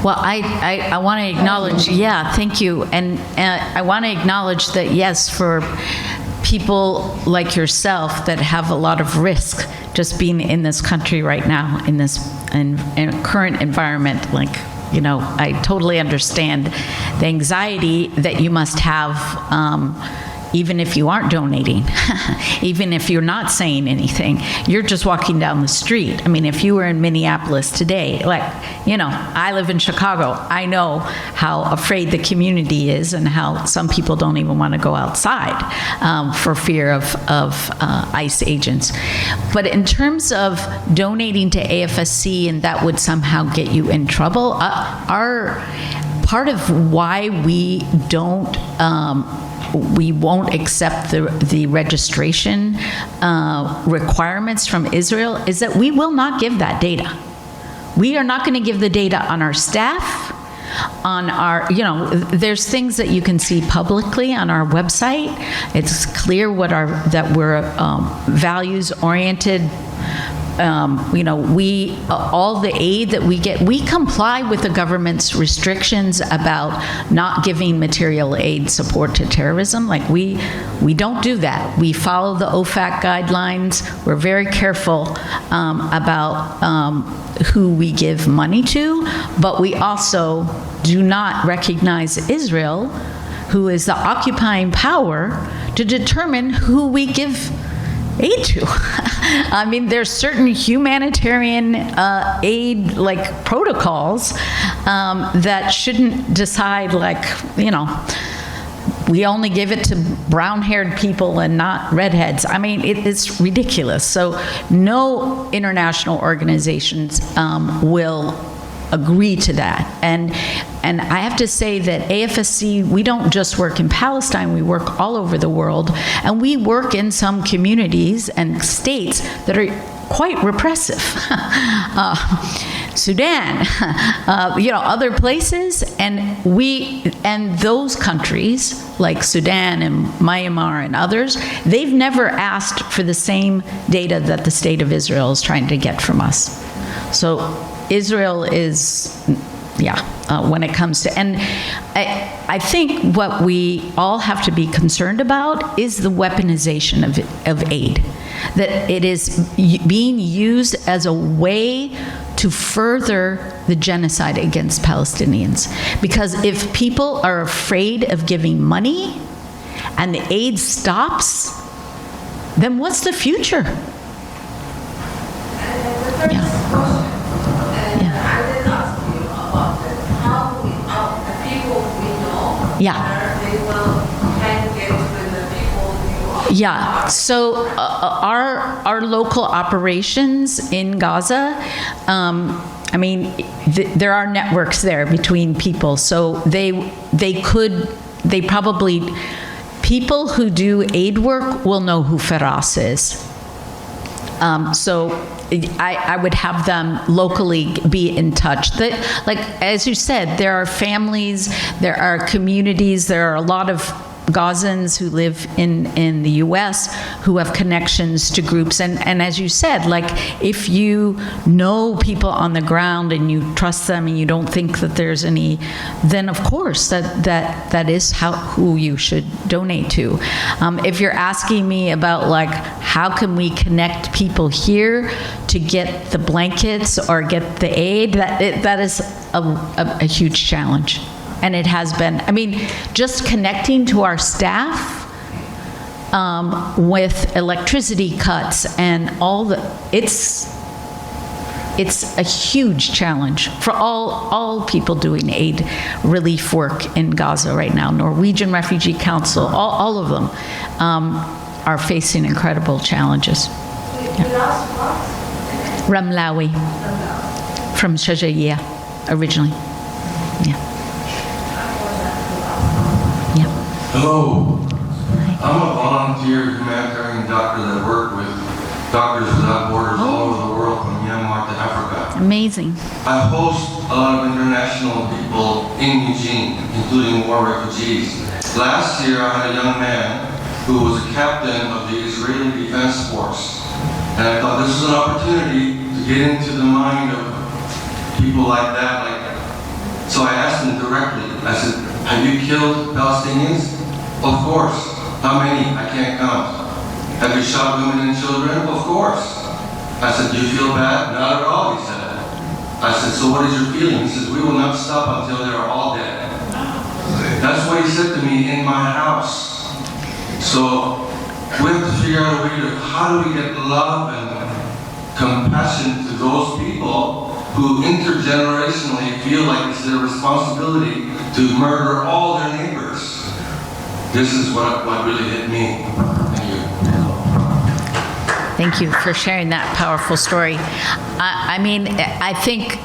Well, I want to acknowledge, thank you. And I want to acknowledge that, yes, for people like yourself that have a lot of risk just being in this country right now, in this in current environment, like, you know, I totally understand the anxiety that you must have, even if you aren't donating, even if you're not saying anything, you're just walking down the street. I mean, if you were in Minneapolis today, like, you know, I live in Chicago, I know how afraid the community is and how some people don't even want to go outside for fear of ICE agents. But in terms of donating to AFSC and that would somehow get you in trouble, our part of why we don't we won't accept the registration requirements from Israel is that we will not give that data. We are not going to give the data on our staff, on our, you know, there's things that you can see publicly on our website. It's clear what that we're values-oriented. You know, all the aid that we get, we comply with the government's restrictions about not giving material aid support to terrorism. Like, we don't do that. We follow the OFAC guidelines. We're very careful about who we give money to, but we also do not recognize Israel, who is the occupying power, to determine who we give aid to. I mean, there's certain humanitarian aid, like, protocols that shouldn't decide, like, you know, we only give it to brown-haired people and not redheads. I mean, it's ridiculous. So no international organizations will agree to that. And I have to say that AFSC, we don't just work in Palestine, we work all over the world, and we work in some communities and states that are quite repressive. Sudan, you know, other places, and those countries, like Sudan and Myanmar and others, they've never asked for the same data that the State of Israel is trying to get from us. So Israel is, when it comes to, and I think what we all have to be concerned about is the weaponization of aid, that it is being used as a way to further the genocide against Palestinians. Because if people are afraid of giving money and the aid stops, then what's the future? Yeah, so our local operations in Gaza, I mean, there are networks there between people, so people who do aid work will know who Faras is. So I would have them locally be in touch. That, like, as you said, there are families, there are communities, there are a lot of Gazans who live in the U.S. who have connections to groups. And as you said, like, if you know people on the ground and you trust them and you don't think that there's any, then of course that is who you should donate to. If you're asking me about, like, how can we connect people here to get the blankets or get the aid, that is a huge challenge. And it has been. I mean, just connecting to our staff with electricity cuts and all it's a huge challenge for all people doing aid relief work in Gaza right now. Norwegian Refugee Council, all of them are facing incredible challenges. Ramlawi, from Shajaiya, originally. Yeah. Hello. I'm a volunteer humanitarian doctor that work with Doctors Without Borders all over the world, from Myanmar to Africa. Amazing. I host a lot of international people in Eugene, including war refugees. Last year, I had a young man who was a captain of the Israeli Defense Force. And I thought this was an opportunity to get into the mind of people like that. So I asked him directly, I said, have you killed Palestinians? Of course. How many? I can't count. Have you shot women and children? Of course. I said, do you feel bad? Not at all, he said. I said, so what is your feeling? He says, we will not stop until they are all dead. That's what he said to me in my house. So we have to figure out a way to, how do we get love and compassion to those people who intergenerationally feel like it's their responsibility to murder all their neighbors. This is what really hit me. Thank you. Thank you for sharing that powerful story. I mean, I think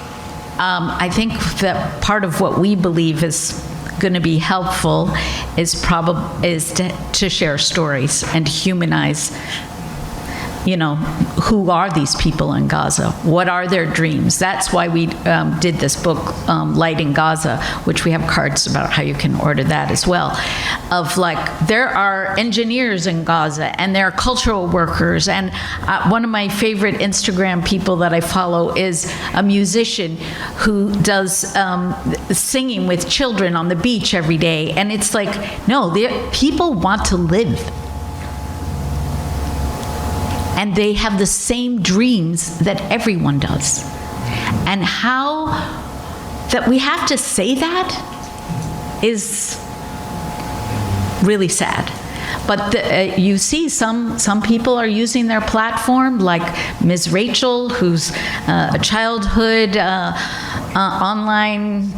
that part of what we believe is going to be helpful is to share stories and humanize, you know, who are these people in Gaza? What are their dreams? That's why we did this book, Light in Gaza, which we have cards about how you can order that as well. Of like, there are engineers in Gaza and there are cultural workers. And one of my favorite Instagram people that I follow is a musician who does singing with children on the beach every day. And it's like, no, people want to live. And they have the same dreams that everyone does. And how that we have to say that is really sad. But you see some people are using their platform, like Ms. Rachel, who's a childhood online,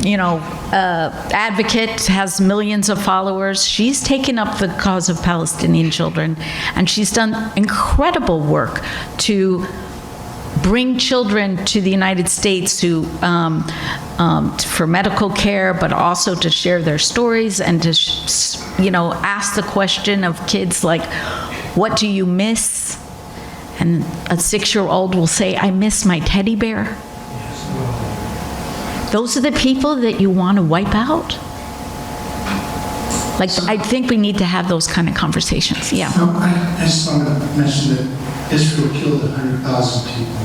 you know, advocate, has millions of followers. She's taken up the cause of Palestinian children, and she's done incredible work to bring children to the United States who, for medical care, but also to share their stories and to, you know, ask the question of kids like, what do you miss? And a 6-year-old will say, I miss my teddy bear. Those are the people that you want to wipe out? Like, I think we need to have those kind of conversations. Yeah. I just want to mention that Israel killed 100,000 people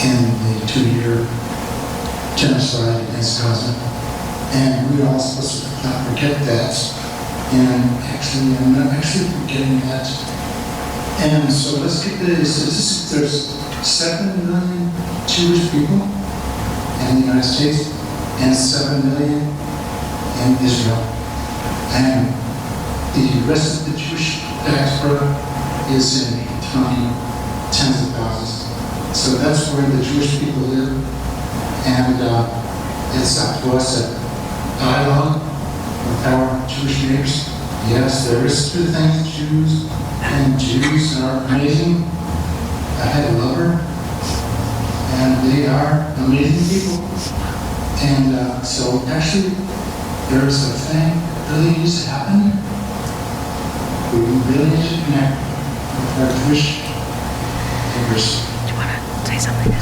in the 2-year genocide against Gaza. And we're all supposed to not forget that. And actually, I'm not actually forgetting that. And so let's get this. There's 7 million Jewish people in the United States and 7 million in Israel. And the rest of the Jewish diaspora is in tens of thousands. So that's where the Jewish people live. And it's up to us to dialogue with our Jewish neighbors. Yes, there is good things, Jews, and Jews are amazing. I had a lover, and they are amazing people. And so actually, there's a thing that really needs to happen. We really need to connect with our Jewish neighbors. Do you want to say something?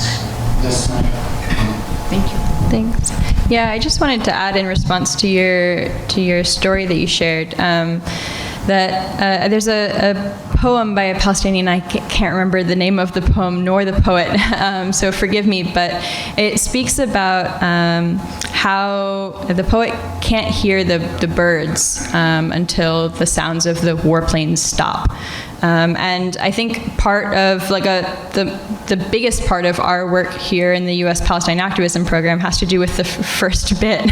That's my Thank you. Thanks. Yeah, I just wanted to add in response to your story that you shared, that there's a poem by a Palestinian, I can't remember the name of the poem nor the poet, so forgive me, but it speaks about how the poet can't hear the birds until the sounds of the warplanes stop. And I think part of the biggest part of our work here in the U.S. Palestine activism program has to do with the first bit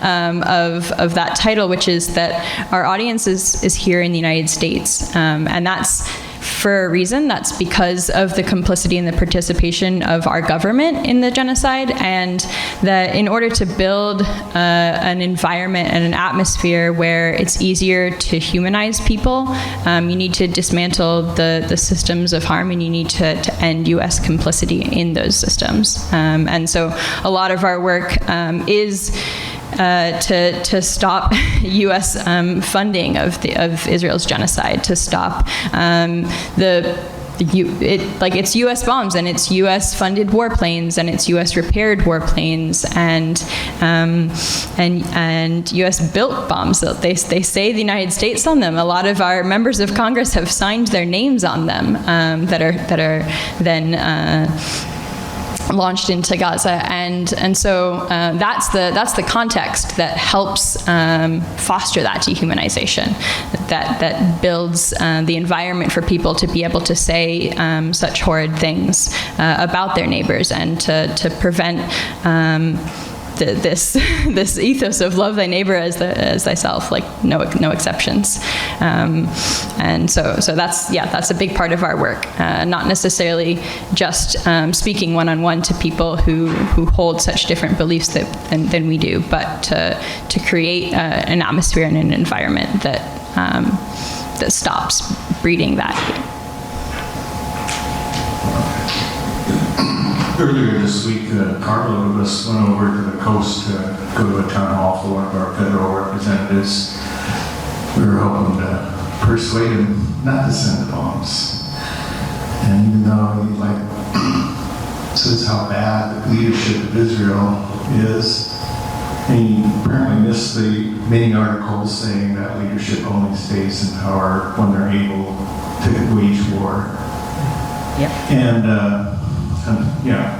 of that title, which is that our audience is here in the United States, and that's for a reason. That's because of the complicity and the participation of our government in the genocide, and that in order to build an environment and an atmosphere where it's easier to humanize people, you need to dismantle the systems of harm, and you need to end U.S. complicity in those systems. And so a lot of our work is to stop U.S. funding of Israel's genocide, to stop it's U.S. bombs, and it's U.S. funded warplanes, and it's U.S. repaired warplanes, and U.S. built bombs. They say the United States on them. A lot of our members of Congress have signed their names on them, that are then launched into Gaza, and so that's the context that helps foster that dehumanization, that builds the environment for people to be able to say such horrid things about their neighbors, and to prevent this ethos of love thy neighbor as thyself, like no exceptions, and so that's a big part of our work. Not necessarily just speaking one-on-one to people who hold such different beliefs than we do, but to create an atmosphere and an environment that stops breeding that hate. Earlier this week, Carla of us went over to the coast to go to a town hall for one of our federal representatives. We were hoping to persuade him not to send the bombs. And even though he says how bad the leadership of Israel is, and he apparently missed the many articles saying that leadership only stays in power when they're able to wage war. Yep. And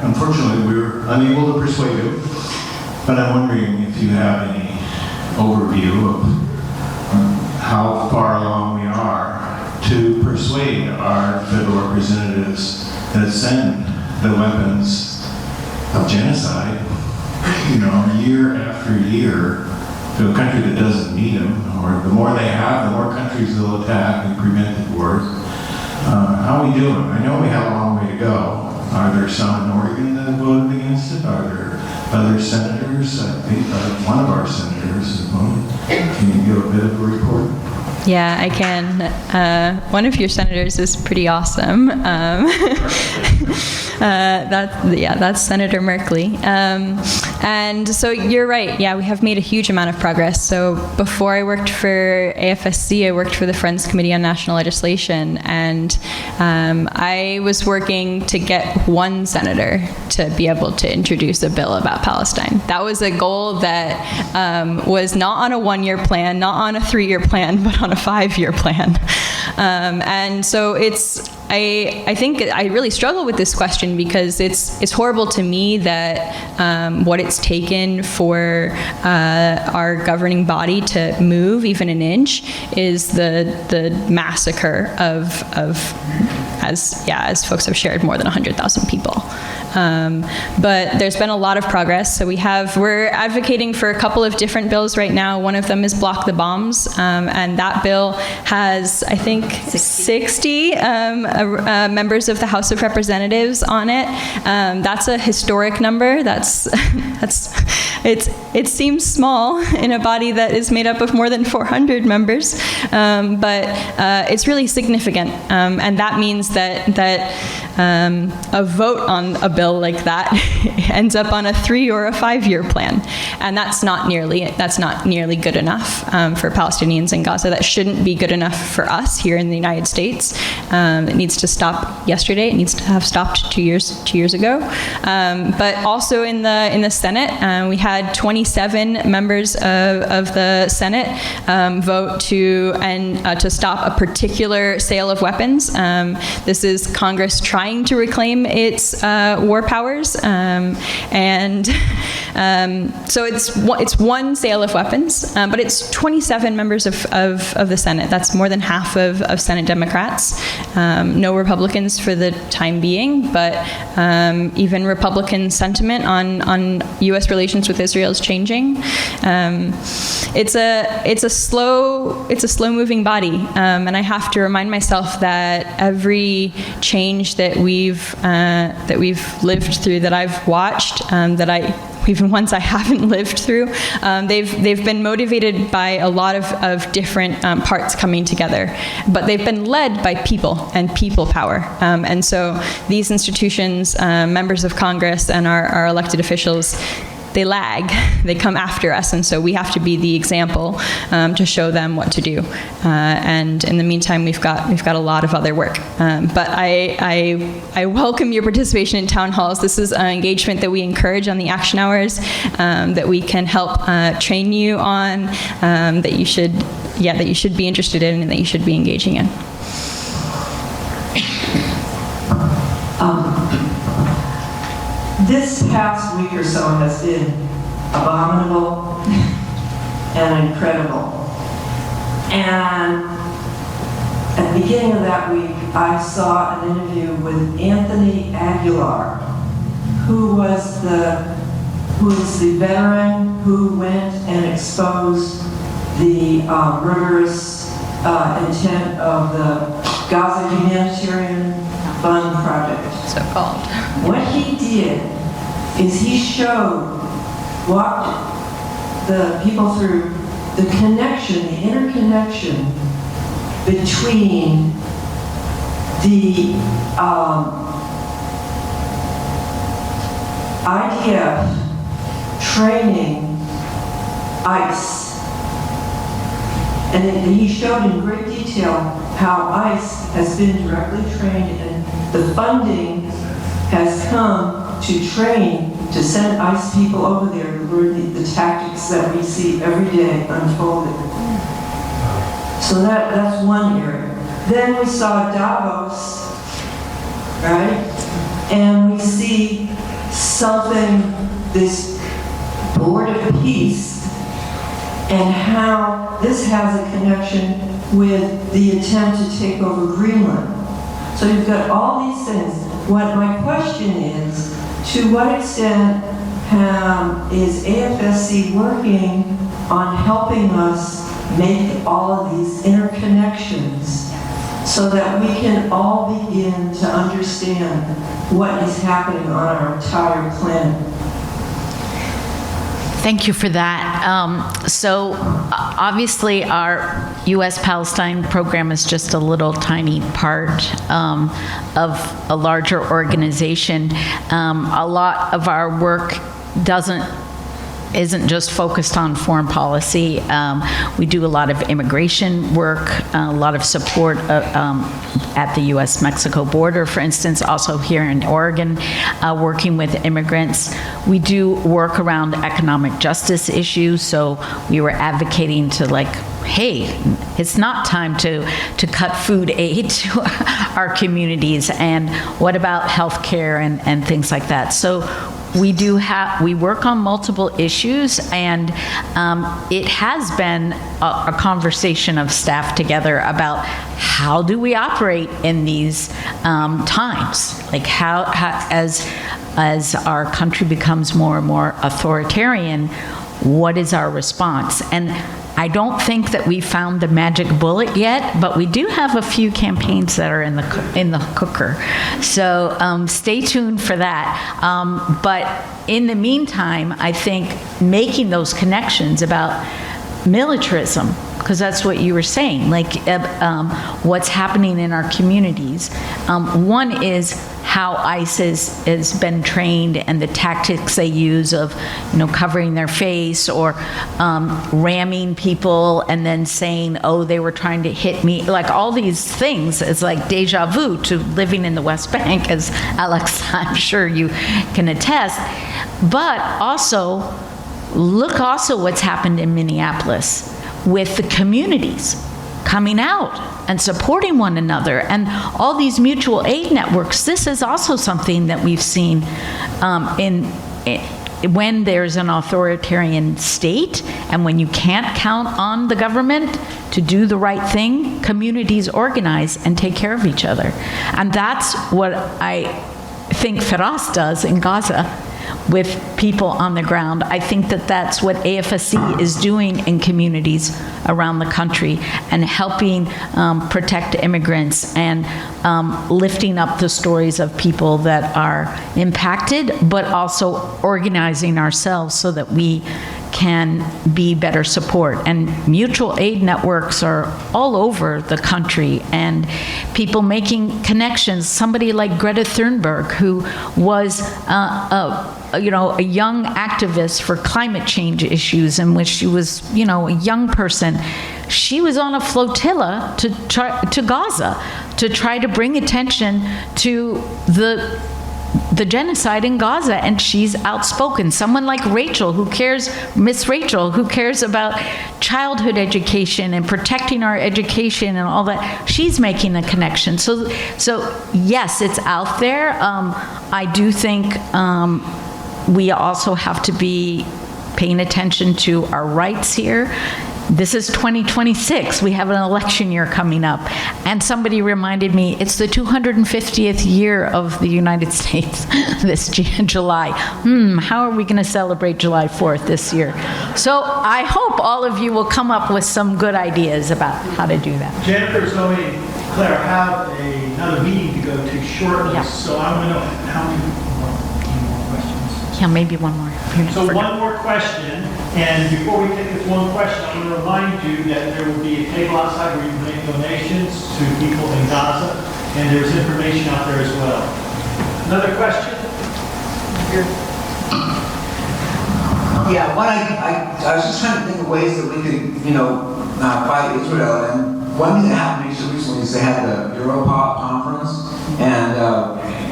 unfortunately, we were unable to persuade him. But I'm wondering if you have any overview of how far along we are to persuade our federal representatives that send the weapons of genocide, year after year, to a country that doesn't need them, or the more they have, the more countries they'll attack and prevented wars. How are we doing? I know we have a long way to go. Are there some in Oregon that voted against it? Are there other senators? I think one of our senators voted. Can you give a bit of a report? Yeah, I can. One of your senators is pretty awesome. That's Senator Merkley. And so you're right. Yeah, we have made a huge amount of progress. So before I worked for AFSC, I worked for the Friends Committee on National Legislation, and I was working to get one senator to be able to introduce a bill about Palestine. That was a goal that was not on a 1-year plan, not on a 3-year plan, but on a 5-year plan. And so I think I really struggle with this question, because it's horrible to me that what it's taken for our governing body to move even an inch is the massacre of as folks have shared, more than 100,000 people. But there's been a lot of progress. So we're advocating for a couple of different bills right now. One of them is Block the Bombs, and that bill has, I think, 60 members of the House of Representatives on it. That's a historic number. It seems small in a body that is made up of more than 400 members, but it's really significant, and that means that a vote on a bill like that ends up on a 3 or a 5-year plan, and that's not nearly good enough for Palestinians in Gaza. That shouldn't be good enough for us here in the United States. It needs to stop yesterday. It needs to have stopped 2 years ago. But also in the Senate, we had 27 members of the Senate vote to stop a particular sale of weapons. This is Congress trying to reclaim its war powers, and so it's one sale of weapons, but it's 27 members of the Senate. That's more than half of Senate Democrats. No Republicans for the time being, but even Republican sentiment on U.S. relations with Israel is changing. It's a slow moving body, and I have to remind myself that every change that we've lived through, that I've watched, even ones I haven't lived through, they've been motivated by a lot of different parts coming together, but they've been led by people and people power. And so these institutions, members of Congress and our elected officials, they lag, they come after us, and so we have to be the example to show them what to do. And in the meantime, we've got a lot of other work. But I welcome your participation in town halls. This is an engagement that we encourage on the action hours, that we can help train you on, that you should be interested in and that you should be engaging in. This past week or so has been abominable and incredible. And at the beginning of that week, I saw an interview with Anthony Aguilar, who is the veteran who went and exposed the murderous intent of the Gaza Humanitarian Fund Project. So-called. What he did is he showed, walked the people through the connection, the interconnection between the IDF training ICE. And he showed in great detail how ICE has been directly trained, and the funding has come to train, to send ICE people over there to learn the tactics that we see every day unfolding. So that's one area. Then we saw Davos, right? And we see something, this board of peace, and how this has a connection with the attempt to take over Greenland. So you've got all these things. What my question is, to what extent is AFSC working on helping us make all of these interconnections so that we can all begin to understand what is happening on our entire planet? Thank you for that. So obviously our U.S.-Palestine program is just a little tiny part of a larger organization. A lot of our work isn't just focused on foreign policy. We do a lot of immigration work, a lot of support at the U.S.-Mexico border, for instance, also here in Oregon, working with immigrants. We do work around economic justice issues, so we were advocating to hey, it's not time to cut food aid to our communities, and what about healthcare and things like that. So we work on multiple issues, and it has been a conversation of staff together about how do we operate in these times, how as our country becomes more and more authoritarian, what is our response? And I don't think that we found the magic bullet yet, but we do have a few campaigns that are in the cooker. So stay tuned for that. But in the meantime, I think making those connections about militarism, because that's what you were saying, what's happening in our communities. One is how ISIS has been trained and the tactics they use of, covering their face or ramming people and then saying, oh, they were trying to hit me. All these things is like deja vu to living in the West Bank, as Alex, I'm sure you can attest. But also, look also what's happened in Minneapolis with the communities coming out and supporting one another, and all these mutual aid networks. This is also something that we've seen when there's an authoritarian state and when you can't count on the government to do the right thing, communities organize and take care of each other. And that's what I think Firas does in Gaza with people on the ground. I think that that's what AFSC is doing in communities around the country, and helping protect immigrants and lifting up the stories of people that are impacted, but also organizing ourselves so that we can be better support. And mutual aid networks are all over the country, and people making connections. Somebody like Greta Thunberg, who was a young activist for climate change issues, in which she was, a young person. She was on a flotilla to Gaza to try to bring attention to the the genocide in Gaza, and she's outspoken. Someone like Rachel, who cares, Miss Rachel, who cares about childhood education and protecting our education and all that, she's making a connection. So yes, it's out there. I do think we also have to be paying attention to our rights here. This is 2026. We have an election year coming up. And somebody reminded me, it's the 250th year of the United States this July. How are we going to celebrate July 4th this year? So I hope all of you will come up with some good ideas about how to do that. Jennifer's going to, Claire, have another meeting to go to shortly. Yeah. So I want to know how many more questions. Yeah, maybe one more. So one more question, and before we take this one question, I want to remind you that there will be a table outside where you can make donations to people in Gaza, and there's information out there as well. Another question? Here. Yeah, I was just trying to think of ways that we could, fight Israel, and one thing that happened recently is they had the Europop conference, and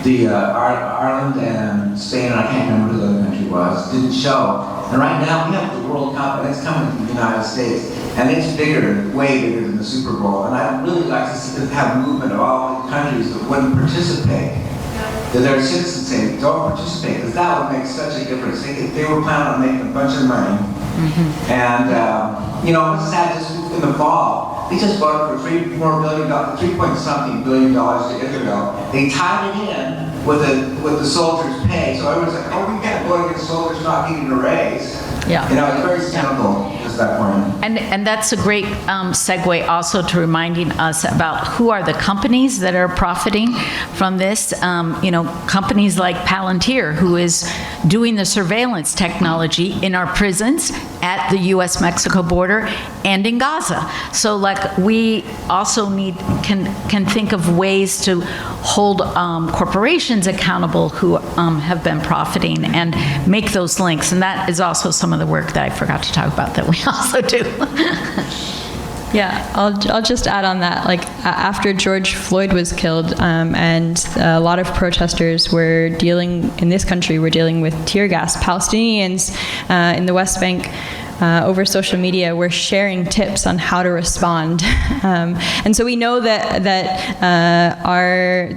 Ireland and Spain, and I can't remember who the other country was, didn't show. And right now we have the World Cup, and it's coming to the United States, and it's bigger, way bigger than the Super Bowl. And I'd really like to have a movement of all the countries that wouldn't participate, that their citizens say, don't participate, because that would make such a difference. They were planning on making a bunch of money, and it's sad, just in the fall, they just voted for $3.something billion to Israel. They tied it in with the soldiers' pay. So everyone's like, oh, we can't vote against soldiers not getting a raise. Yeah. It's very cynical, just that point. And that's a great segue also to reminding us about who are the companies that are profiting from this. Companies like Palantir, who is doing the surveillance technology in our prisons at the U.S.-Mexico border and in Gaza. So we also can think of ways to hold corporations accountable who have been profiting and make those links. And that is also some of the work that I forgot to talk about that we also do. Yeah, I'll just add on that. After George Floyd was killed, and a lot of protesters were dealing with tear gas. Palestinians in the West Bank over social media were sharing tips on how to respond, and so we know that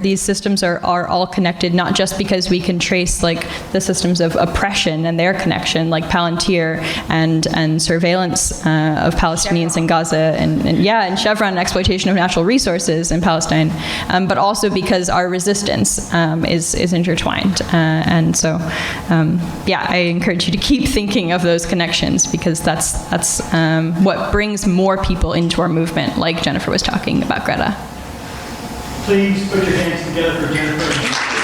these systems are all connected, not just because we can trace the systems of oppression and their connection, like Palantir and surveillance of Palestinians in Gaza, and Chevron, exploitation of natural resources in Palestine, but also because our resistance is intertwined, and so I encourage you to keep thinking of those connections, because that's what brings more people into our movement, like Jennifer was talking about Greta. Please put your hands together for Jennifer.